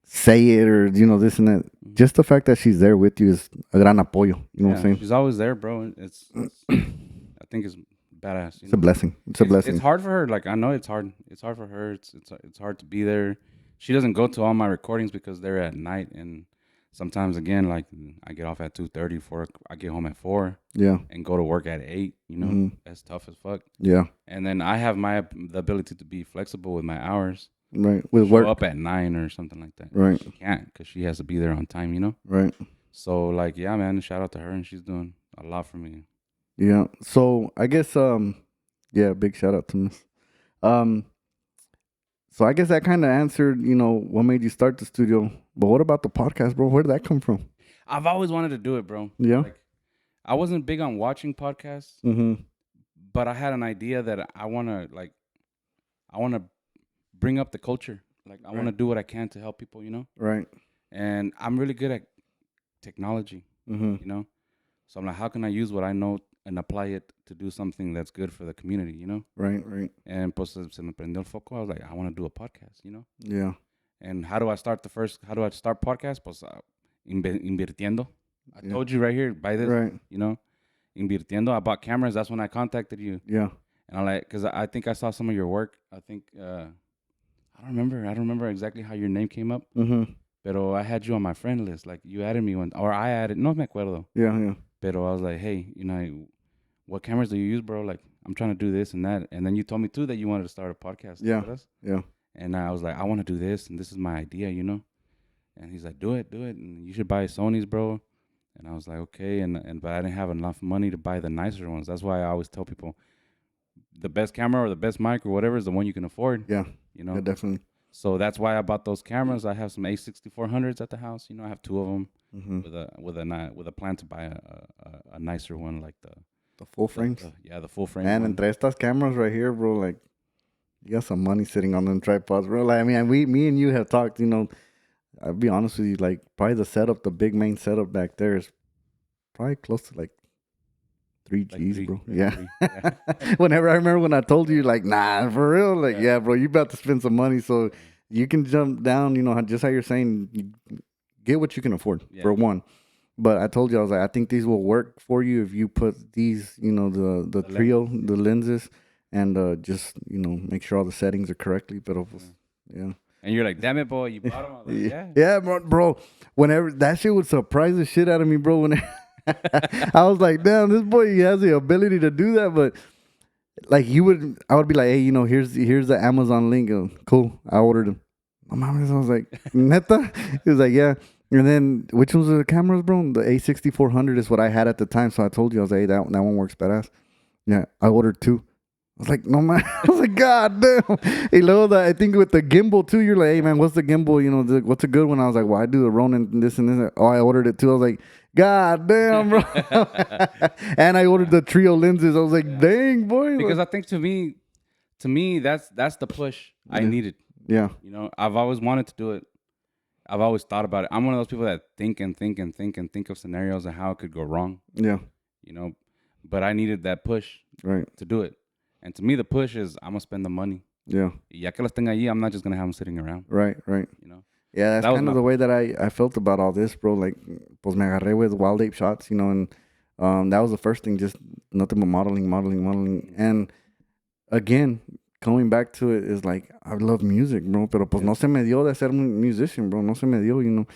say it or, this and that. Just the fact that she's there with you is a gran apoyo. You know what I'm saying? She's always there, bro. It's I think it's badass. It's a blessing. It's a blessing. It's hard for her. Like I know it's hard. It's hard for her. It's hard to be there. She doesn't go to all my recordings because they're at night, and sometimes again, like I get off at 2:30, 4. I get home at 4. Yeah. And go to work at 8. That's tough as fuck. Yeah. And then I have the ability to be flexible with my hours. Right. With Show work up at 9 or something like that. Right. She can't because she has to be there on time. Right. So like, yeah, man. Shout out to her, and she's doing a lot for me. Yeah. So I guess yeah, big shout out to Miss. So I guess that kind of answered, what made you start the studio. But what about the podcast, bro? Where did that come from? I've always wanted to do it, bro. Yeah. Like, I wasn't big on watching podcasts, but I had an idea that I want to bring up the culture. Like I want to do what I can to help people, Right. And I'm really good at technology, So I'm like, how can I use what I know and apply it to do something that's good for the community, Right, right. And pues se me prendió el foco. I was like, I want to do a podcast, Yeah. And how do I start podcast? Pues invirtiendo. I told you right here, buy this, right. Invirtiendo. I bought cameras. That's when I contacted you. Yeah. And I'm like, because I think I saw some of your work. I think, I don't remember exactly how your name came up. Pero I had you on my friend list. Like you added me or I added, no me acuerdo. Yeah, yeah. Pero I was like, hey, what cameras do you use, bro? Like, I'm trying to do this and that. And then you told me, too, that you wanted to start a podcast. Yeah, with us. yeah. And I was like, I want to do this, and this is my idea, And he's like, do it. And you should buy Sony's, bro. And I was like, okay. But I didn't have enough money to buy the nicer ones. That's why I always tell people, the best camera or the best mic or whatever is the one you can afford. Yeah, yeah, definitely. So that's why I bought those cameras. I have some A6400s at the house. I have 2 of them with a plan to buy a nicer one like the full frames. The full frame. And entre estas cameras right here, bro, like you got some money sitting on them tripods, bro. Like I mean, me and you have talked. I'll be honest with you, like probably the big main setup back there is probably close to like 3 G's, bro. Yeah. Whenever I remember when I told you, like, nah, for real, like, yeah, bro, you about to spend some money, so you can jump down. Just how you're saying, you get what you can afford for one. But I told you, I was like, I think these will work for you if you put these, the trio, the lenses, and just make sure all the settings are correctly. But yeah. And you're like, damn it, boy, you bought them. Like, yeah, bro. Whenever that shit would surprise the shit out of me, bro. Whenever I was like, damn, this boy, he has the ability to do that. But like I would be like, hey, here's the Amazon link. Cool, I ordered them. My mom was like, neta? He was like, yeah. And then which ones are the cameras, bro? The A6400 is what I had at the time. So I told you, I was like, hey, that one works badass. Yeah, I ordered 2. I was like, no man. I was like, God damn. Hey, luego that I think with the gimbal too, you're like, hey man, what's the gimbal? You know, what's a good one? I was like, well, I do the Ronin and this and this. Oh, I ordered it too. I was like, God damn, bro. And I ordered the trio lenses. I was like, Yeah. dang, boy. Because Like, I think to me, that's the push I yeah, needed. yeah, You know, I've always wanted to do it. I've always thought about it. I'm one of those people that think and think and think and think of scenarios and how it could go wrong. yeah, You know, but I needed that push right, to do it. And to me, the push is I'm gonna spend the money. yeah, Y ya que las tenga allí, I'm not just gonna have them sitting around. right, right. You know, Yeah, so that's that was kind of my the way push. that I felt about all this, bro. Like, pues me agarré with Wild Ape shots, you know, and that was the first thing, just nothing but modeling, modeling, modeling. Mhm. And again, coming back to it is like, I love music, bro, pero pues Yeah. no se me dio de ser un musician, bro. No se me dio, you know.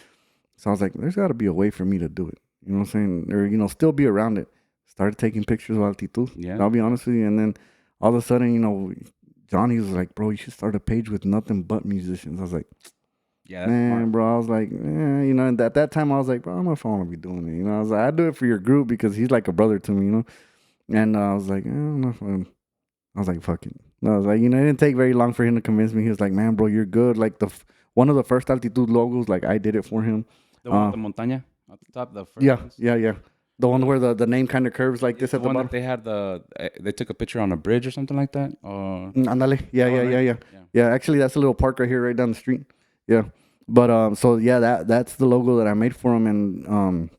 So I was like, there's got to be a way for me to do it. You know what I'm saying? Or, you know, still be around it. Started taking pictures of Altitud. Yeah. I'll be honest with you. And then all of a sudden, you know, Johnny was like, bro, you should start a page with nothing but musicians. I was like, Yeah, that's man, smart. bro. I was like, you know, and at that time, I was like, bro, I don't know if I want to be doing it. You know, I was like, I do it for your group because he's like a brother to me, you know. And I was like, I don't know if I was like, fuck it. And I was like, you know, it didn't take very long for him to convince me. He was like, man, bro, you're good. Like one of the first Altitude logos, like I did it for him. The one with the montaña at the top, the first Yeah, ones. yeah, yeah. The one where the name kind of curves like It's this the at the one that bottom. they had they took a picture on a bridge or something like that. Andale. Yeah, That yeah, one, yeah, right? yeah. Yeah. Yeah, actually, that's a little park right here, right down the street. Yeah. But so yeah, that's the logo that I made for him, and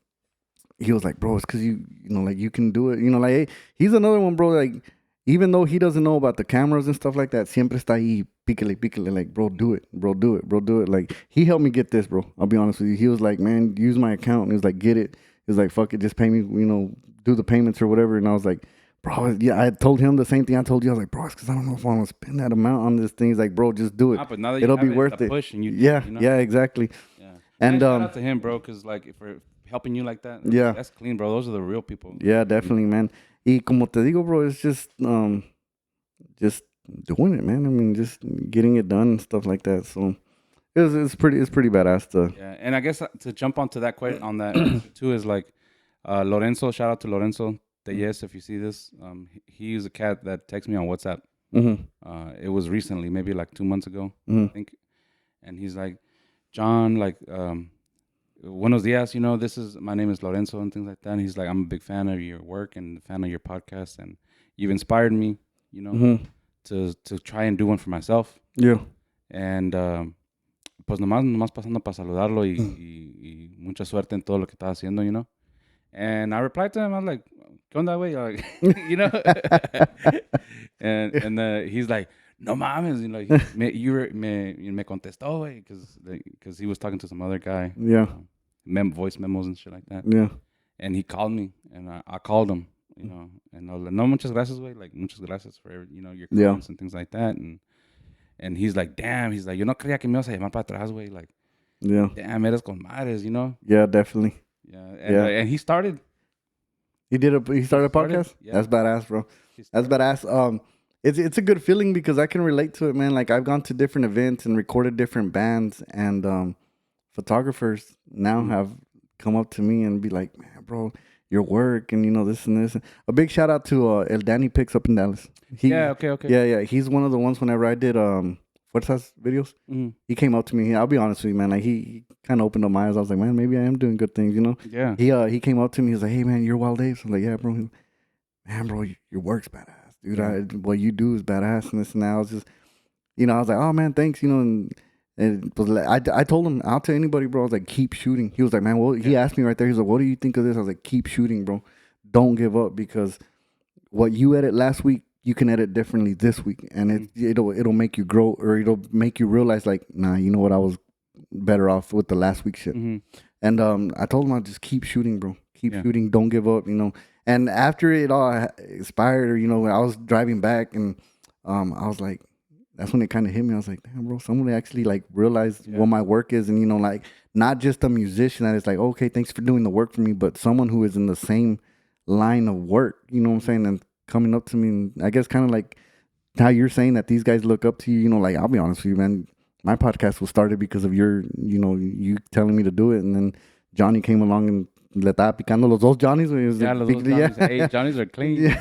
he was like, bro, it's because you know, like you can do it. You know, like hey, he's another one, bro. Like even though he doesn't know about the cameras and stuff like that, siempre está ahí, pícale, pícale. Like, bro, do it, bro, do it, bro, do it. Like he helped me get this, bro. I'll be honest with you. He was like, man, use my account. And he was like, get it. He was like, fuck it, just pay me. You know, do the payments or whatever. And I was like, bro, yeah, I told him the same thing I told you. I was like, bro, it's because I don't know if I want to spend that amount on this thing. He's like, bro, just do it. Ah, but now that you It'll have be it, it's worth the it. push, and you do Yeah, it. You know. yeah, exactly. Yeah. And Shout out to him, bro, because like for helping you like that. yeah, That's clean, bro. Those are the real people. yeah, definitely, man. Y como te digo, bro, it's just doing it, man. I mean, just getting it done and stuff like that. So it's pretty badass to. Yeah, and I guess to jump onto that on that answer too is like Lorenzo. Shout out to Lorenzo. Yes, if you see this, he's a cat that texts me on WhatsApp. Mm-hmm. It was recently, maybe like 2 months ago, Mm-hmm. I think. And he's like, John, like, buenos dias. You know, my name is Lorenzo and things like that. And he's like, I'm a big fan of your work and a fan of your podcast, and you've inspired me. You know, Mm-hmm. to try and do one for myself. Yeah. And pues nomás pasando para saludarlo y mucha suerte en todo lo que está haciendo, you know. And I replied to him, I was like, ¿qué onda, güey? Like, you know. and he's like, no mames, you know, me contestó, güey, because he was talking to some other guy. Yeah. Voice memos and shit like that. Yeah. And he called me, and I called him, you know, and I was like, no, muchas gracias, güey, like, muchas gracias for, you know, your Yeah. comments and things like that. And he's like, damn, he's like, yo no creía que me ibas a llamar para atrás, güey, like, Yeah. damn, eres con madres, you know. Yeah. Definitely. Yeah, Yeah. And he started. He started a started, podcast. yeah. That's badass, bro. That's badass. It's a good feeling because I can relate to it, man. Like I've gone to different events and recorded different bands, and photographers now have come up to me and be like, man, bro, your work and you know this and this. A big shout out to El Danny Picks up in Dallas. Okay. Yeah. He's one of the ones whenever I did Fuerzas videos. Mm-hmm. He came up to me. I'll be honest with you, man. Like he kind of opened up my eyes. I was like, man, maybe I am doing good things, you know. Yeah. He came up to me. He was like, hey, man, you're Wild Apes. I'm like, yeah, bro. Man, bro, your work's badass, dude. What you do is badass and this and that. I was just, you know, I was like, oh man, thanks, you know. And was like, I told him, I'll tell anybody, bro. I was like, keep shooting. He was like, man, well, he asked me right there. He was like, what do you think of this? I was like, keep shooting, bro. Don't give up because what you edit last week, you can edit differently this week, and it'll make you grow, or it'll make you realize like, nah, you know what, I was better off with the last week shit. Mm-hmm. And I told him I just keep shooting, bro. Keep shooting. Don't give up, you know. And after it all expired, or you know, I was driving back, and I was like, that's when it kind of hit me. I was like, damn, bro, someone actually like realized what my work is, and you know, like not just a musician that is like, okay, thanks for doing the work for me, but someone who is in the same line of work. You know what I'm saying? And coming up to me, and I guess kind of like how you're saying that these guys look up to you. You know, like I'll be honest with you, man. My podcast was started because of you telling me to do it, and then Johnny came along and le estaba picando los dos Johnnies, güey. Yeah, los dos Johnnies. Hey, Johnnies are clean.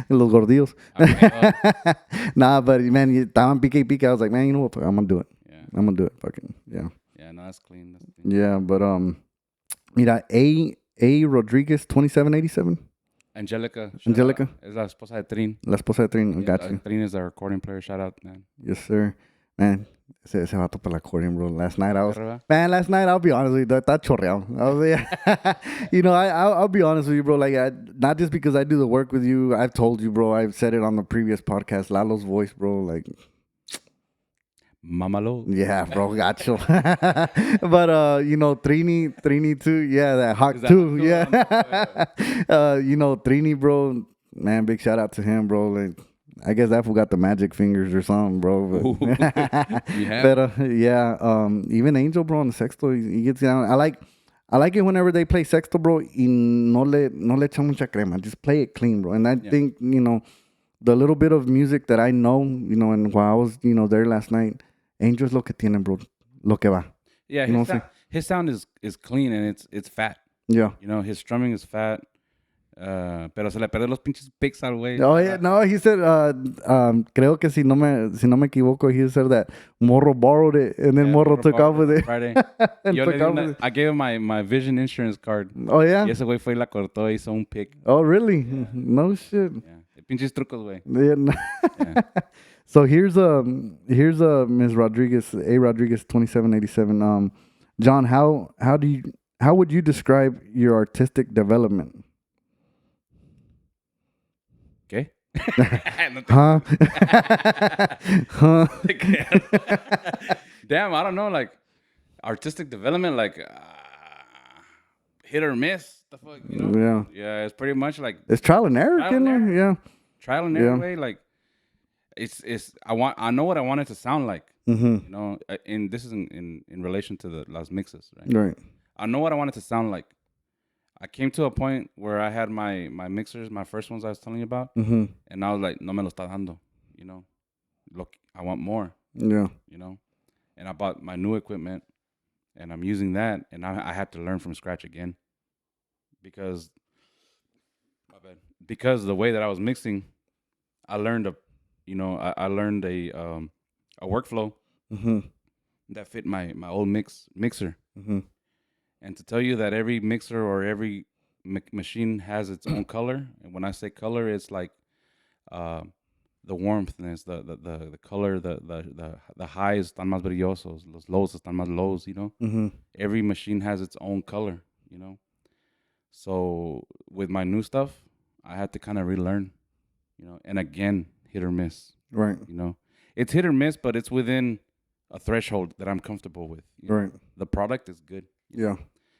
Los gordillos. Okay, Nah, but man, estaban pique y pique. I was like, man, you know what? I'm gonna do it. yeah. I'm gonna do it. Fucking yeah. Yeah, no, that's clean. That's clean. Yeah, but mira, A Rodriguez 2787. Angelica. Angelica. Es la esposa de Trin. La esposa de Trin. Yeah, Got you. Trin is our recording player. Shout out, man. Yes, sir. Man, ese vato para la accordion, bro. Last night, Arriba. I'll be honest with you, está chorreado. I was like, you know, I'll be honest with you, bro. Like, not just because I do the work with you. I've told you, bro. I've said it on the previous podcast. Lalo's voice, bro. Like, Mamalo. yeah, bro, got you. But you know, Trini too. Yeah, that Hawk That too. Hawk Yeah. You know, Trini, bro. Man, big shout out to him, bro. Like, I guess that fool got the magic fingers or something, bro. But, Yeah. but yeah, even Angel, bro, on the sexto, he gets down. I like it whenever they play sexto, bro. Y no le echan mucha crema. Just play it clean, bro. And I think, you know, the little bit of music that I know, you know, and while I was, you know, there last night, Angel's lo que tiene, bro. Lo que va. Yeah, You know his sound is clean and it's fat. Yeah. You know, his strumming is fat. Pero se le perden los pinches picks al güey. Oh yeah, no, he said, creo que si no me equivoco, he said that Morro borrowed it and then Morro took off with it. Friday. And Yo took le off di with it. I gave him my vision insurance card. Oh yeah? Y ese güey fue y la cortó y hizo un pick. Oh really? No shit. Yeah. Pinches trucos, güey. Yeah, no. Yeah. So here's Ms. Rodriguez, A Rodriguez 2787. John, how would you describe your artistic development? ¿Qué? Huh? Huh? Damn, I don't know. Like artistic development, like hit or miss. The fuck, you know? Yeah, it's pretty much like It's trial and error, Trial and there. Yeah. trial and error way. Like it's I know what I want it to sound like. Mm-hmm. You know, and this is in relation to the las mixes, right? Right. I know what I want it to sound like. I came to a point where I had my mixers, my first ones I was telling you about, Mm-hmm. and I was like, no me lo está dando, you know. Look, I want more, Yeah. you know. And I bought my new equipment, and I'm using that, and I had to learn from scratch again, because the way that I was mixing, I learned I learned a workflow Mm-hmm. that fit my old mixer. Mm-hmm. And to tell you that every mixer or every machine has its own color, and when I say color, it's like the warmthness, the color, the highs están más brillosos, los lows están más lows, you know. Mm-hmm. Every machine has its own color, you know. So with my new stuff, I had to kind of relearn, you know, and again, hit or miss. Right. You know, it's hit or miss, but it's within a threshold that I'm comfortable with. You know? Right. The product is good. Yeah.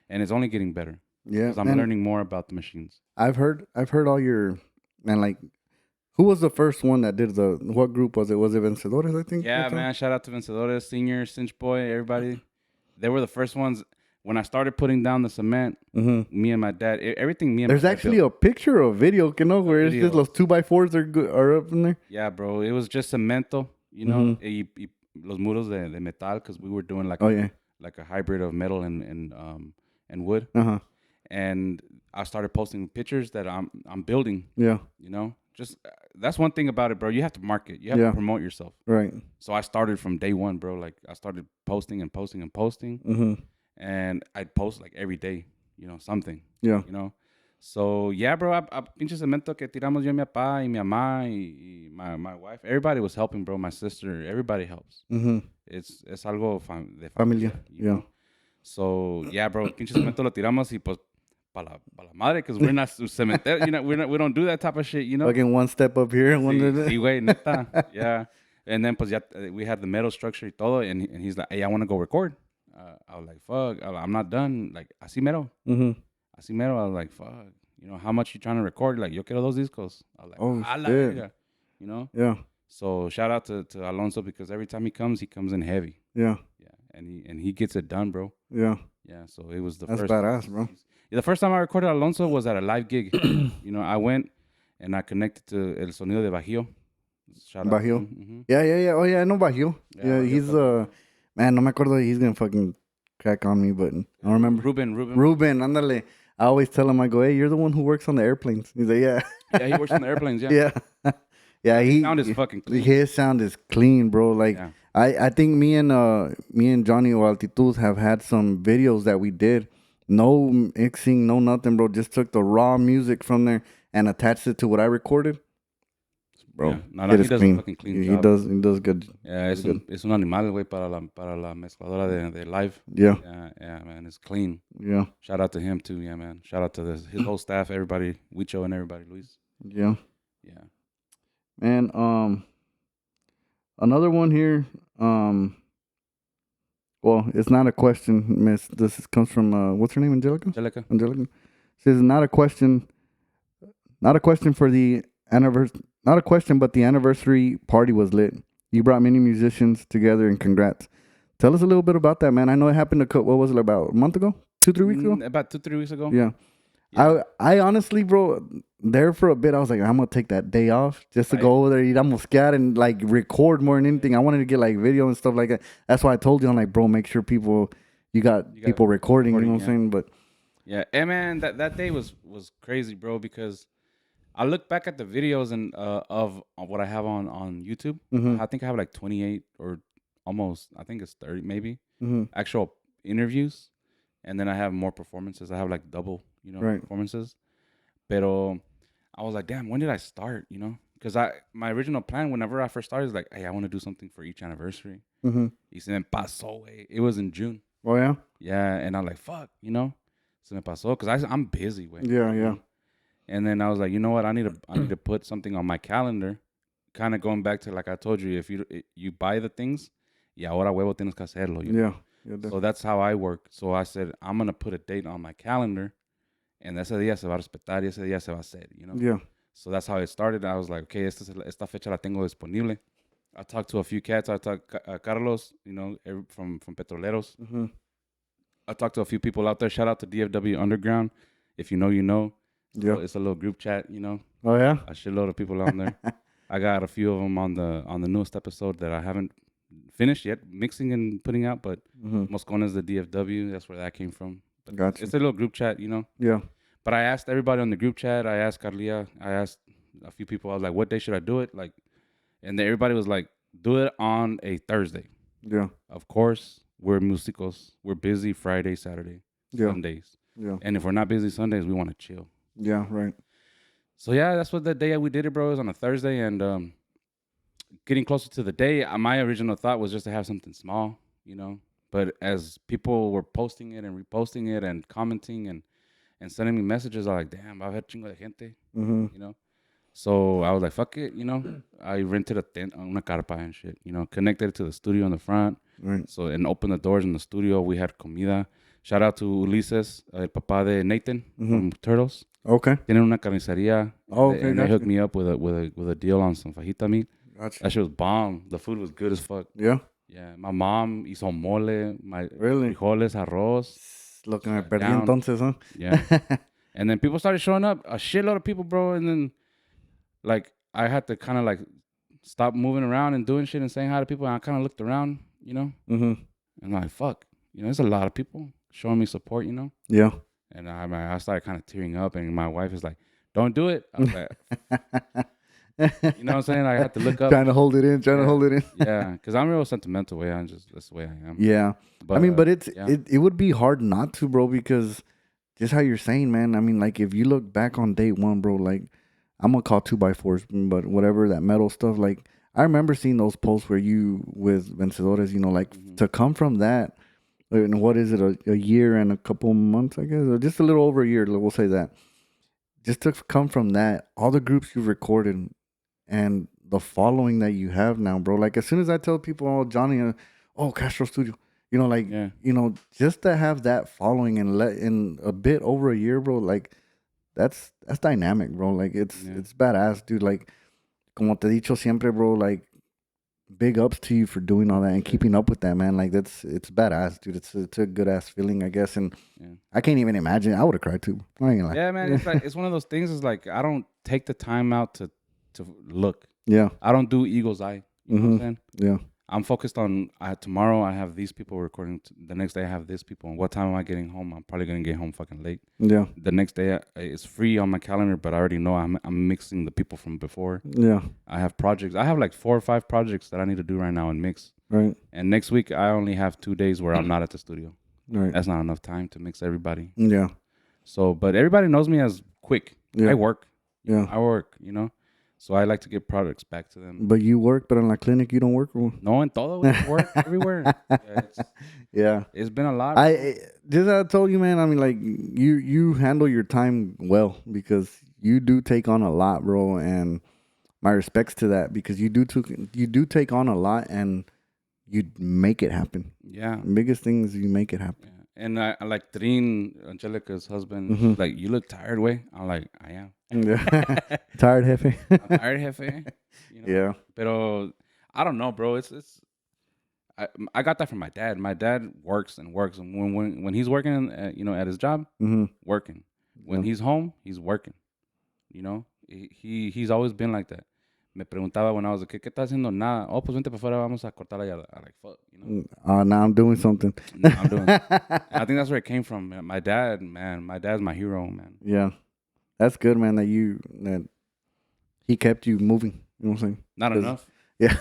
And it's only getting better. Yeah. Because I'm learning more about the machines. I've heard all your, man, like, who was the first one that did what group was it? Was it Vencedores, I think? Yeah, man. Shout out to Vencedores, Senior, Cinch Boy, everybody. They were the first ones. When I started putting down the cement, me and my dad, everything me and There's my dad actually built. a picture or a video, you know, where it's Video. just those 2x4s are up in there. Yeah, bro. It was just cemento, you know, y los muros de metal, because we were doing like like a hybrid of metal and wood. Uh-huh. And I started posting pictures that I'm building. Yeah. You know, just that's one thing about it, bro. You have to market. You have to promote yourself. Right. So I started from day one, bro. Like I started posting and posting and posting, and I'd post like every day, you know, something. Yeah. You know. So yeah, bro. A pinche cemento que tiramos yo, mi papá y mi mamá y my wife. Everybody was helping, bro. My sister. Everybody helps. Es algo de Familia. You know? So yeah, bro. Pinche cemento lo tiramos y pues pa la madre, because we're not cementeros. You know, we don't do that type of shit. You know. Fucking one step up here and one. Sí, güey, neta. Yeah. And then pues ya we had the metal structure y todo, and he's like, hey, I want to go record. I was like, fuck, I'm not done. Like, así mero. Así mero. I was like, fuck, you know, how much you trying to record? Like, yo quiero dos discos. I was like, oh, a la shit. verga. You know? Yeah. So shout out to Alonso, because every time he comes in heavy. Yeah. Yeah. And he gets it done, bro. Yeah. Yeah. So it was That's first. badass, bro. Yeah, the first time I recorded Alonso was at a live gig. You know, I went and I connected to El Sonido de Bajío. Shout out. Bajío. Yeah. Oh, yeah, I know Bajío. Yeah, he's, man, no me acuerdo. He's going to fucking crack on me, but I don't remember. Ruben. Andale. I always tell him, I go, hey, you're the one who works on the airplanes. He's like, yeah. Yeah, he works on the airplanes. Yeah. Yeah. Yeah, His sound is fucking clean. His sound is clean, bro. Like Yeah. I think me and Johnny or Altitud have had some videos that we did. No mixing, no nothing, bro. Just took the raw music from there and attached it to what I recorded. Bro, Yeah. No, he does a fucking clean job. He does good. Yeah, es un animal, güey, para la mezcladora de live. Yeah. Yeah, man, it's clean. Yeah. Shout out to him too, yeah, man. Shout out to his whole staff, everybody, Wicho and everybody, Luis. Yeah. Yeah. And another one here. Well, it's not a question, Miss. Comes from what's her name, Angelica? Angelica. Says not a question. Not a question for the anniversary. Not a question, but the anniversary party was lit. You brought many musicians together, and congrats. Tell us a little bit about that, man. I know it happened what was it, about a month ago? 2-3 weeks ago? About 2-3 weeks ago. Yeah. I honestly, bro, there for a bit, I was like, I'm gonna take that day off just to go over there, eat moscat, and like record more than anything. I wanted to get like video and stuff like that. That's why I told you, I'm like, bro, make sure you got people recording. You know what I'm saying? But yeah, hey man, that day was crazy, bro. Because I look back at the videos and of what I have on YouTube. Mm-hmm. I think I have like 28 or almost. I think it's 30 maybe actual interviews, and then I have more performances. I have like double, performances. Pero I was like, damn, when did I start? Because my original plan whenever I first started is like, hey, I want to do something for each anniversary. Mm-hmm. Y se me pasó, güey. It was in June. Oh yeah. Yeah, and I'm like, fuck, se me pasó because I'm busy, güey. Yeah. And then I was like, you know what? I need to put something on my calendar. Kind of going back to like I told you, if you buy the things, y ahora huevo tienes que hacerlo. Yeah. So that's how I work. So I said I'm gonna put a date on my calendar, and ese día se va a respetar y ese día se va a hacer. Yeah. So that's how it started. I was like, okay, esta fecha la tengo disponible. I talked to a few cats. I talked Carlos, from Petroleros. Mm-hmm. I talked to a few people out there. Shout out to DFW Underground. If you know, you know. Yeah. It's a little group chat, Oh yeah. A shitload of people on there. I got a few of them on the newest episode that I haven't finished yet, mixing and putting out. But Moscona is the DFW. That's where that came from. But gotcha. It's a little group chat, Yeah. But I asked everybody on the group chat. I asked Carlia. I asked a few people. I was like, what day should I do it? And then everybody was like, do it on a Thursday. Yeah. Of course, we're musicos. We're busy Friday, Saturday, Sundays. Yeah. And if we're not busy Sundays, we want to chill. Yeah, right. So yeah, that's what the day we did it, bro. It was on a Thursday, and getting closer to the day, my original thought was just to have something small, But as people were posting it and reposting it and commenting and sending me messages, I was like, damn, I've had chingo de gente, So I was like, fuck it, I rented a tent, una carpa and shit, connected it to the studio in the front. Right. So, and opened the doors in the studio. We had comida. Shout out to Ulises, el papá de Nathan from Turtles. Okay. Tienen una carnicería. Okay. And they hooked me up with a deal on some fajita meat. Gotcha. That shit was bomb. The food was good as fuck. Yeah. Yeah. My mom hizo mole. Really? Frijoles, arroz. Lo que me perdí entonces, huh? Yeah. And then people started showing up. A shitload of people, bro. And then, I had to kind of, stop moving around and doing shit and saying hi to people. And I kind of looked around, Mm-hmm. And I'm like, fuck. There's a lot of people showing me support, Yeah. And I started kind of tearing up, and my wife is like, "Don't do it." I was like, you know what I'm saying? I had to look up, trying to hold it in. Yeah, because I'm real sentimental way. That's the way I am. Yeah, but it would be hard not to, bro, because just how you're saying, man. I mean, if you look back on day one, bro, I'm gonna call 2x4s, but whatever that metal stuff. I remember seeing those posts where you with vencedores, to come from that. And what is it, a year and a couple months, I guess, or just a little over a year, we'll say that. Just to come from that, all the groups you've recorded and the following that you have now, bro. As soon as I tell people, oh, Johnny, Castro Studio, just to have that following and in a bit over a year, bro, that's dynamic, bro. It's badass, dude. Como te he dicho siempre, bro, big ups to you for doing all that and keeping up with that, man. It's badass, dude. It's a good ass feeling, I guess. And I can't even imagine. I would have cried too. I ain't gonna lie. Yeah, man. It's it's one of those things. Is I don't take the time out to look. Yeah. I don't do eagle's eye. You know what I'm saying? Yeah. I'm focused on tomorrow. I have these people recording. The next day I have this people. And what time am I getting home? I'm probably gonna get home fucking late. Yeah. The next day it's free on my calendar, but I already know I'm mixing the people from before. Yeah. I have projects. I have like 4 or 5 projects that I need to do right now and mix. Right. And next week I only have 2 days where I'm not at the studio. Right. That's not enough time to mix everybody. Yeah. So, but everybody knows me as quick. Yeah. I work. Yeah. I work. You know. So I like to get products back to them. But you work, but in la clinic you don't work. Or? No, in todo we work everywhere. Yeah. It's been a lot. Just I told you, man. I mean, like you handle your time well because you do take on a lot, bro. And my respects to that because you do take on a lot and you make it happen. Yeah. Biggest thing is you make it happen. Yeah. And I like Trin, Angelica's husband. Like, you look tired, way. I'm like, I am. Yeah. Tired, jefe. I'm tired, jefe. You know? Yeah. Pero I don't know, bro. I got that from my dad. My dad works and works, and when he's working, at his job, working. When he's home, he's working. You know, he's always been like that. Me preguntaba when I was a kid, ¿qué estás haciendo? Nada. Oh, pues vente para afuera, vamos a cortar la yarda. I'm like, fuck, you know. Now I'm doing something. Now I'm doing. I think that's where it came from. Man. My dad, man. My dad's my hero, man. Yeah, that's good, man. That he kept you moving. You know what I'm saying? Not enough. Yeah.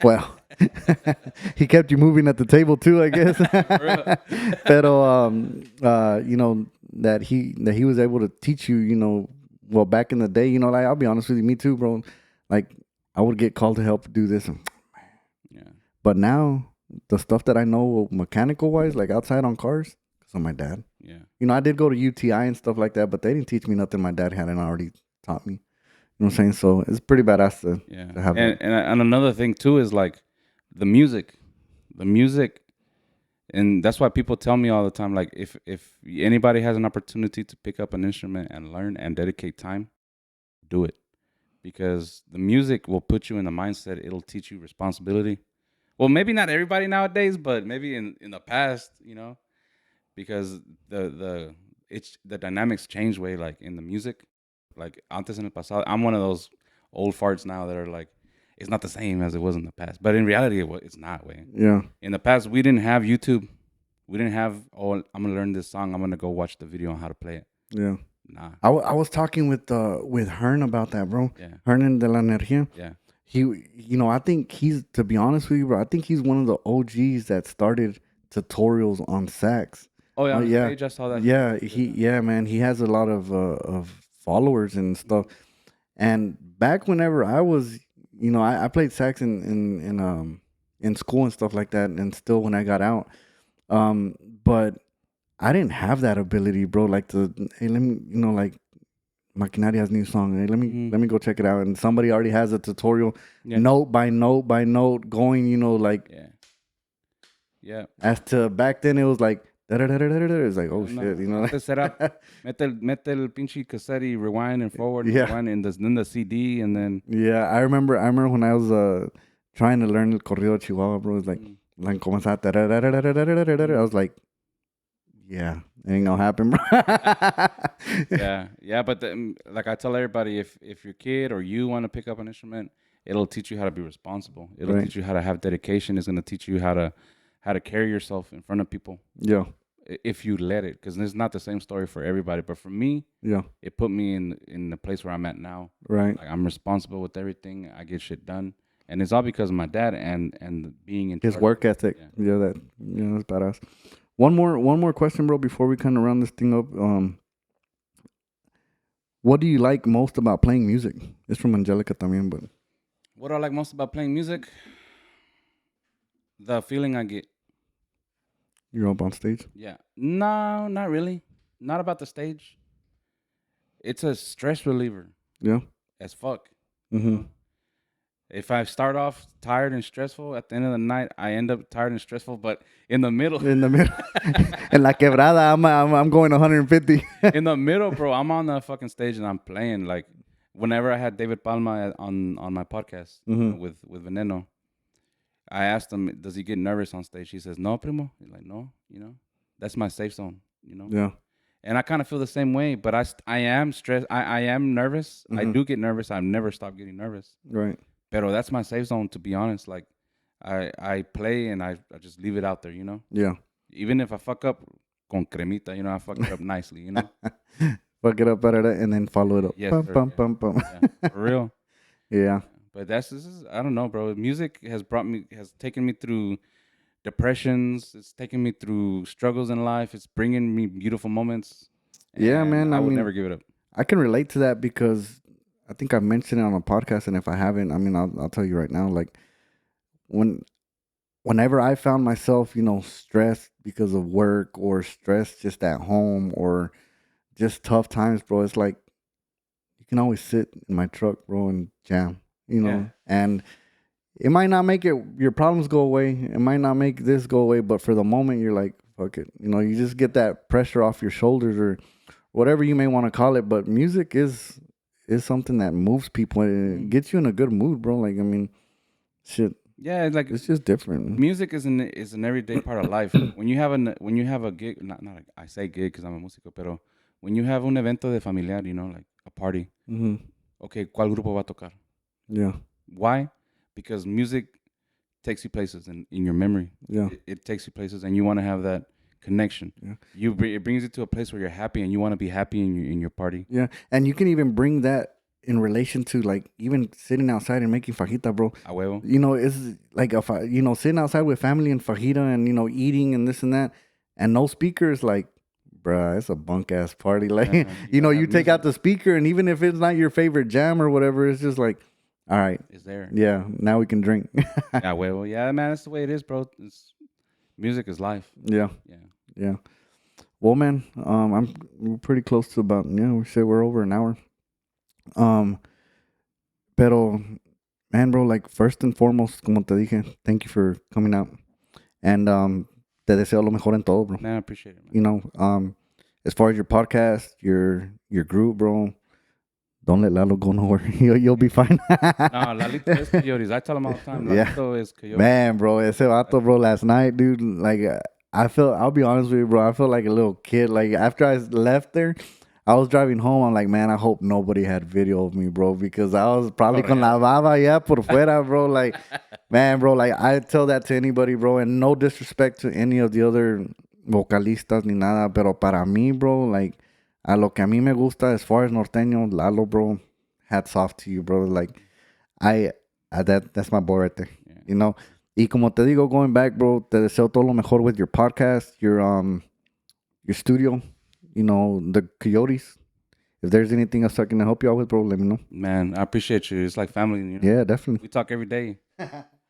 Well, he kept you moving at the table too, I guess. Pero that he was able to teach you, well, back in the day, like, I'll be honest with you, me too, bro. Like, I would get called to help do this. Yeah. But now, the stuff that I know mechanical wise, like outside on cars, because of my dad. Yeah. I did go to UTI and stuff like that, but they didn't teach me nothing my dad hadn't already taught me. You know what I'm saying? So it's pretty badass to have that. And another thing too is like the music, and that's why people tell me all the time, like, if anybody has an opportunity to pick up an instrument and learn and dedicate time, do it, because the music will put you in the mindset. It'll teach you responsibility. Well, maybe not everybody nowadays, but maybe in the past, because the dynamics change way, like in the music. Like, antes en el pasado, I'm one of those old farts now that are like, it's not the same as it was in the past. But in reality, it's not, way. Yeah. In the past, we didn't have YouTube. We didn't have, I'm going to learn this song. I'm going to go watch the video on how to play it. Yeah. Nah. I was talking with Hearn about that, bro. Yeah. Hearn de la Energía. Yeah. He, I think to be honest with you, bro, I think he's one of the OGs that started tutorials on sax. Oh, yeah. Yeah. I just saw that. Yeah, man. He has a lot of followers and stuff. And back whenever I was, I played sax in school and stuff like that, and still when I got out, but I didn't have that ability, bro. Like hey, let me, like Maquinaria has a new song. Hey, let me go check it out. And somebody already has a tutorial, note by note by note, going, like, yeah. As to back then, it was like. It's like, oh shit, Set up, mete el pinche cassette, rewind and forward, rewind, and then the CD, and then. Yeah, I remember when I was trying to learn el corrido de Chihuahua, bro. It's like, I was like, yeah, it ain't gonna happen, bro. yeah, but like I tell everybody, if your kid or you want to pick up an instrument, it'll teach you how to be responsible. It'll teach you how to have dedication. It's gonna teach you how to carry yourself in front of people. Yeah. If you let it, because it's not the same story for everybody. But for me, it put me in the place where I'm at now. Right. Like, I'm responsible with everything. I get shit done, and it's all because of my dad and being in his work ethic. Yeah, that's badass. One more question, bro, before we kind of round this thing up. What do you like most about playing music? It's from Angelica también, but. What do I like most about playing music? The feeling I get. You're up on stage? Yeah. No, not really. Not about the stage. It's a stress reliever. Yeah. As fuck. Mm-hmm. If I start off tired and stressful, at the end of the night, I end up tired and stressful. But in the middle. In La Quebrada, I'm going 150. In the middle, bro, I'm on the fucking stage and I'm playing. Like, whenever I had David Palma on my podcast with Veneno, I asked him, does he get nervous on stage? He says, no, primo. He's like, no, that's my safe zone, Yeah. And I kind of feel the same way, but I am stressed. I am nervous. I do get nervous. I've never stopped getting nervous. Right. Pero that's my safe zone, to be honest. Like, I play and I just leave it out there, you know. Yeah. Even if I fuck up con cremita, you know, I fuck it up nicely, you know. Fuck it up, and then follow it up. Yes, Pum, sir. pum, Yeah, pum, pum. yeah, for real. Yeah. But this is I don't know, bro. Music has taken me through depressions. It's taken me through struggles in life. It's bringing me beautiful moments, Yeah, and man. I I would mean, never give it up. I can relate to that because I think I mentioned it on a podcast, and if I haven't, I mean, I'll tell you right now. Like when whenever I found myself, stressed because of work or stressed just at home or just tough times, bro, it's like you can always sit in my truck, bro, and jam, Yeah. and it might not make your problems go away. It might not make this go away, but for the moment, you're like, fuck it. You just get that pressure off your shoulders or whatever you may want to call it. But music is something that moves people and it Mhm. gets you in a good mood, bro. Like, I mean, shit, Yeah, like it's just different. music is an everyday part of life. When you have a gig, I say gig because I'm a músico, pero when you have un evento de familiar, you know, like a party. Hmm. Okay, ¿cuál grupo va a tocar? Yeah, Why? Because music takes you places in your memory. yeah, It takes you places, and you want to have that connection. yeah, It brings you to a place where you're happy, and you want to be happy in your party. yeah. And you can even bring that in relation to like even sitting outside and making fajita, bro. A huevo. It's like sitting outside with family and fajita and eating and this and that, and no speakers. Like, bruh, it's a bunk ass party. Like, Yeah, man, you gotta you have take out music. the speaker, and even if it's not your favorite jam or whatever, it's just like, all right, Is there? yeah, now we can drink. Yeah, huevo. Yeah, man, that's the way it is, bro. Music is life. Yeah, Yeah. yeah. Well, man, we're pretty close to about we say we're over an hour. Um, pero man, bro, like first and foremost, como te dije, thank you for coming out. And te deseo lo mejor en todo, bro. Man, I appreciate it, man. As far as your podcast, your group, bro, don't let Lalo go nowhere. You'll be fine. No, Lalito is Coyotes. I tell him all the time. Yeah. Lalito is Coyotes. Man, bro, ese vato, bro, last night, dude, like, I'll be honest with you, bro, I felt like a little kid. Like, after I left there, I was driving home. I'm like, man, I hope nobody had video of me, bro, because I was probably con la baba, yeah, por fuera, bro. Like, man, bro, like, I tell that to anybody, bro, and no disrespect to any of the other vocalistas ni nada, pero para mí, bro, like, a lo que a mí me gusta, as far as norteño, Lalo, bro, hats off to you, bro. Like, that's my boy right there, Yeah. Y como te digo, going back, bro, te deseo todo lo mejor with your podcast, your studio, the Coyotes. If there's anything else I can help you out with, bro, let me know. Man, I appreciate you. It's like family, you know? Yeah, definitely. We talk every day,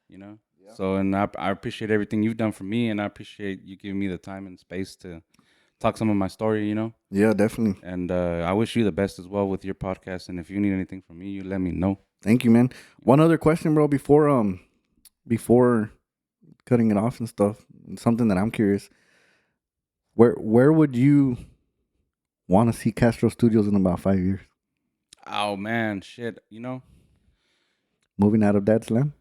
you know? Yeah. So, and I appreciate everything you've done for me, and I appreciate you giving me the time and space to talk some of my story, you know? Yeah, definitely. And I wish you the best as well with your podcast. And if you need anything from me, you let me know. Thank you, man. One other question, bro, before cutting it off and stuff, something that I'm curious. Where would you want to see Castro Studios in about 5 years? Oh, man, shit. You know, Moving out of Dad Slam?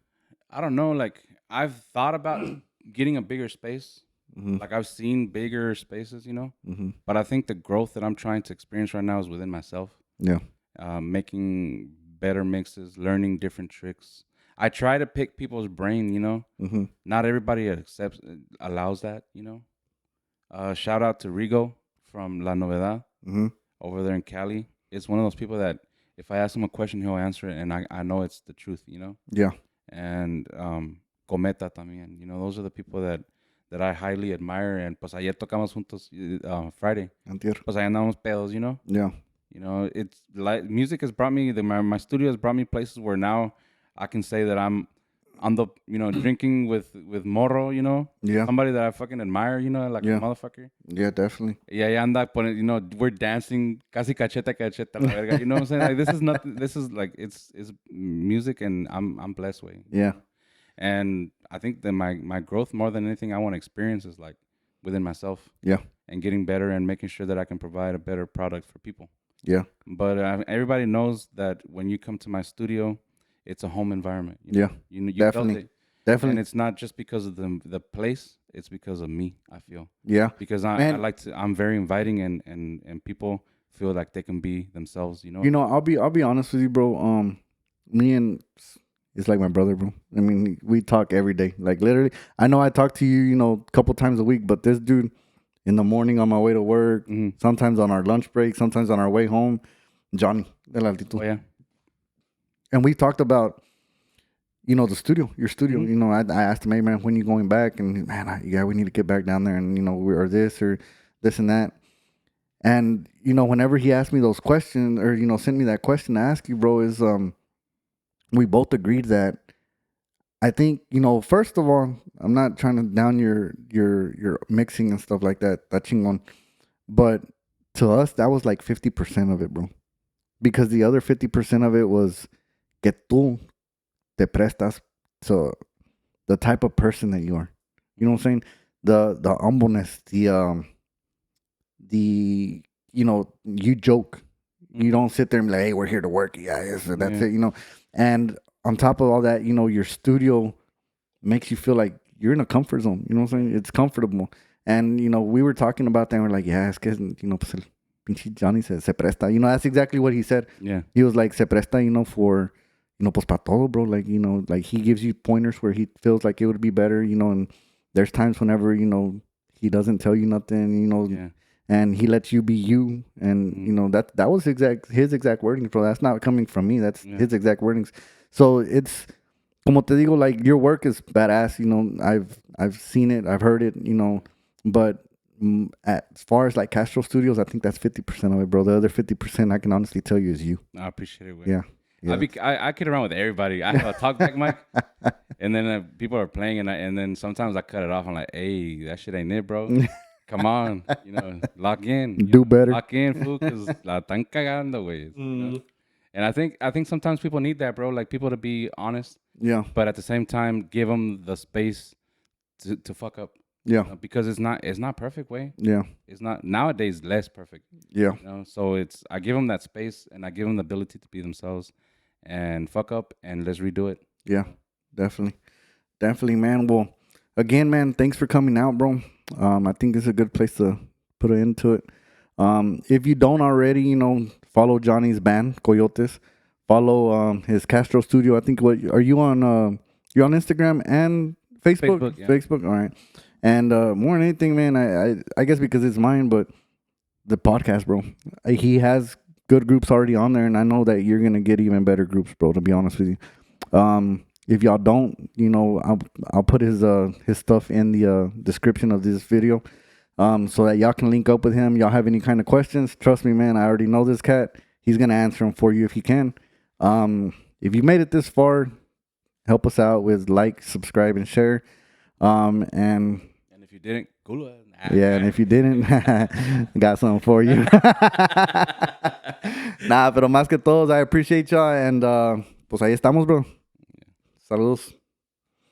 I don't know. Like, I've thought about getting a bigger space. Mm-hmm. Like, I've seen bigger spaces, you know? Mm-hmm. But I think the growth that I'm trying to experience right now is within myself. Yeah. Making better mixes, learning different tricks. I try to pick people's brain, you know? Mm-hmm. Not everybody allows that, you know? Shout out to Rigo from La Novedad Mm-hmm. over there in Cali. It's one of those people that if I ask him a question, he'll answer it, and I know it's the truth, you know? Yeah. And Cometa también, you know? Those are the people that I highly admire. And pues ayer tocamos juntos Friday. Antier. Pues allá andamos pedos, you know? Yeah. You know, it's like music has brought me, my studio has brought me places where now I can say that I'm on the, you know, drinking with Morro, you know? Yeah. Somebody that I fucking admire, you know, like Yeah. a motherfucker. Yeah, definitely. Yeah, anda, you know, we're dancing casi cacheta cacheta, la verga. You know what I'm saying? Like, this is not, this is like, it's music, and I'm blessed way. Yeah. And I think that my growth more than anything I want to experience is like within myself. Yeah. And getting better and making sure that I can provide a better product for people. Yeah. But everybody knows that when you come to my studio, it's a home environment. You know? Yeah. You Definitely. felt it. Definitely. And it's not just because of the place; it's because of me. I feel. Yeah. Because I like to. I'm very inviting, and people feel like they can be themselves. You know. I'll be honest with you, bro. Me and is like my brother, bro. I mean, we talk every day. Like literally, I know I talk to you, you know, a couple times a week, but this dude in the morning on my way to work, sometimes on our lunch break, sometimes on our way home, Johnny, del Oh Altito. yeah. And we talked about, you know, the studio, your studio. Mhm. You know, I asked him, hey man, when you going back? And man, yeah, we need to get back down there, and you know, or this and that. And you know, whenever he asked me those questions, or you know, sent me that question to ask you, bro, is we both agreed that I think, you know, first of all, I'm not trying to down your mixing and stuff like that, that chingon, but to us that was like 50% of it, bro, because the other 50% of it was que tú te prestas to the type of person that you are. You know what I'm saying? The humbleness, the you know, you joke. You don't sit there and be like, hey, we're here to work. Yeah, yes, that's Yeah. it, you know. And on top of all that, you know, your studio makes you feel like you're in a comfort zone. You know what I'm saying? It's comfortable. And, you know, we were talking about that and we're like, yeah, es que, you know, pues el pinche Johnny se presta. You know, that's exactly what he said. Yeah. He was like, se presta, you know, for, you know, pues para todo, bro. Like, you know, like he gives you pointers where he feels like it would be better, you know, and there's times whenever, you know, he doesn't tell you nothing, you know, Yeah. and he lets you be you. And, you know, that was his exact wording, bro. That's not coming from me. That's his exact wordings. So it's, como te digo, like your work is badass. You know, I've seen it, I've heard it. You know, but as far as like Castro Studios, I think that's 50% of it, bro. The other 50%, I can honestly tell you, is you. I appreciate it. Yeah. Yeah. I kid around with everybody. I have a talkback mic, and then people are playing, and then sometimes I cut it off. I'm like, hey, that shit ain't it, bro. Come on, you know, lock in. Do better. Lock in, fool, because la están cagando, güey. You know? And I think sometimes people need that, bro. Like people to be honest, Yeah. but at the same time, give them the space to fuck up. Yeah. You know, because it's not perfect, way. Yeah. It's not nowadays less perfect. Yeah. You know, so it's I give them that space and I give them the ability to be themselves and fuck up and let's redo it. Yeah. Definitely. Definitely, man. Well, again, man, thanks for coming out, bro. I think it's a good place to put an end to it. If you don't already, you know, follow Johnny's band, Coyotes. Follow his Castro Studio. I think what are you on? You're on Instagram and Facebook. Facebook, yeah. Facebook. All right. And more than anything, man, I guess because it's mine, but the podcast, bro. He has good groups already on there, and I know that you're gonna get even better groups, bro. To be honest with you. If y'all don't, you know, I'll put his stuff in the description of this video, so that y'all can link up with him. Y'all have any kind of questions? Trust me, man. I already know this cat. He's gonna answer them for you if he can. If you made it this far, help us out with like, subscribe, and share. And if you didn't, cool. yeah, and if you didn't, got something for you. Nah, pero más que todos, I appreciate y'all, and pues ahí estamos, bro. Saludos.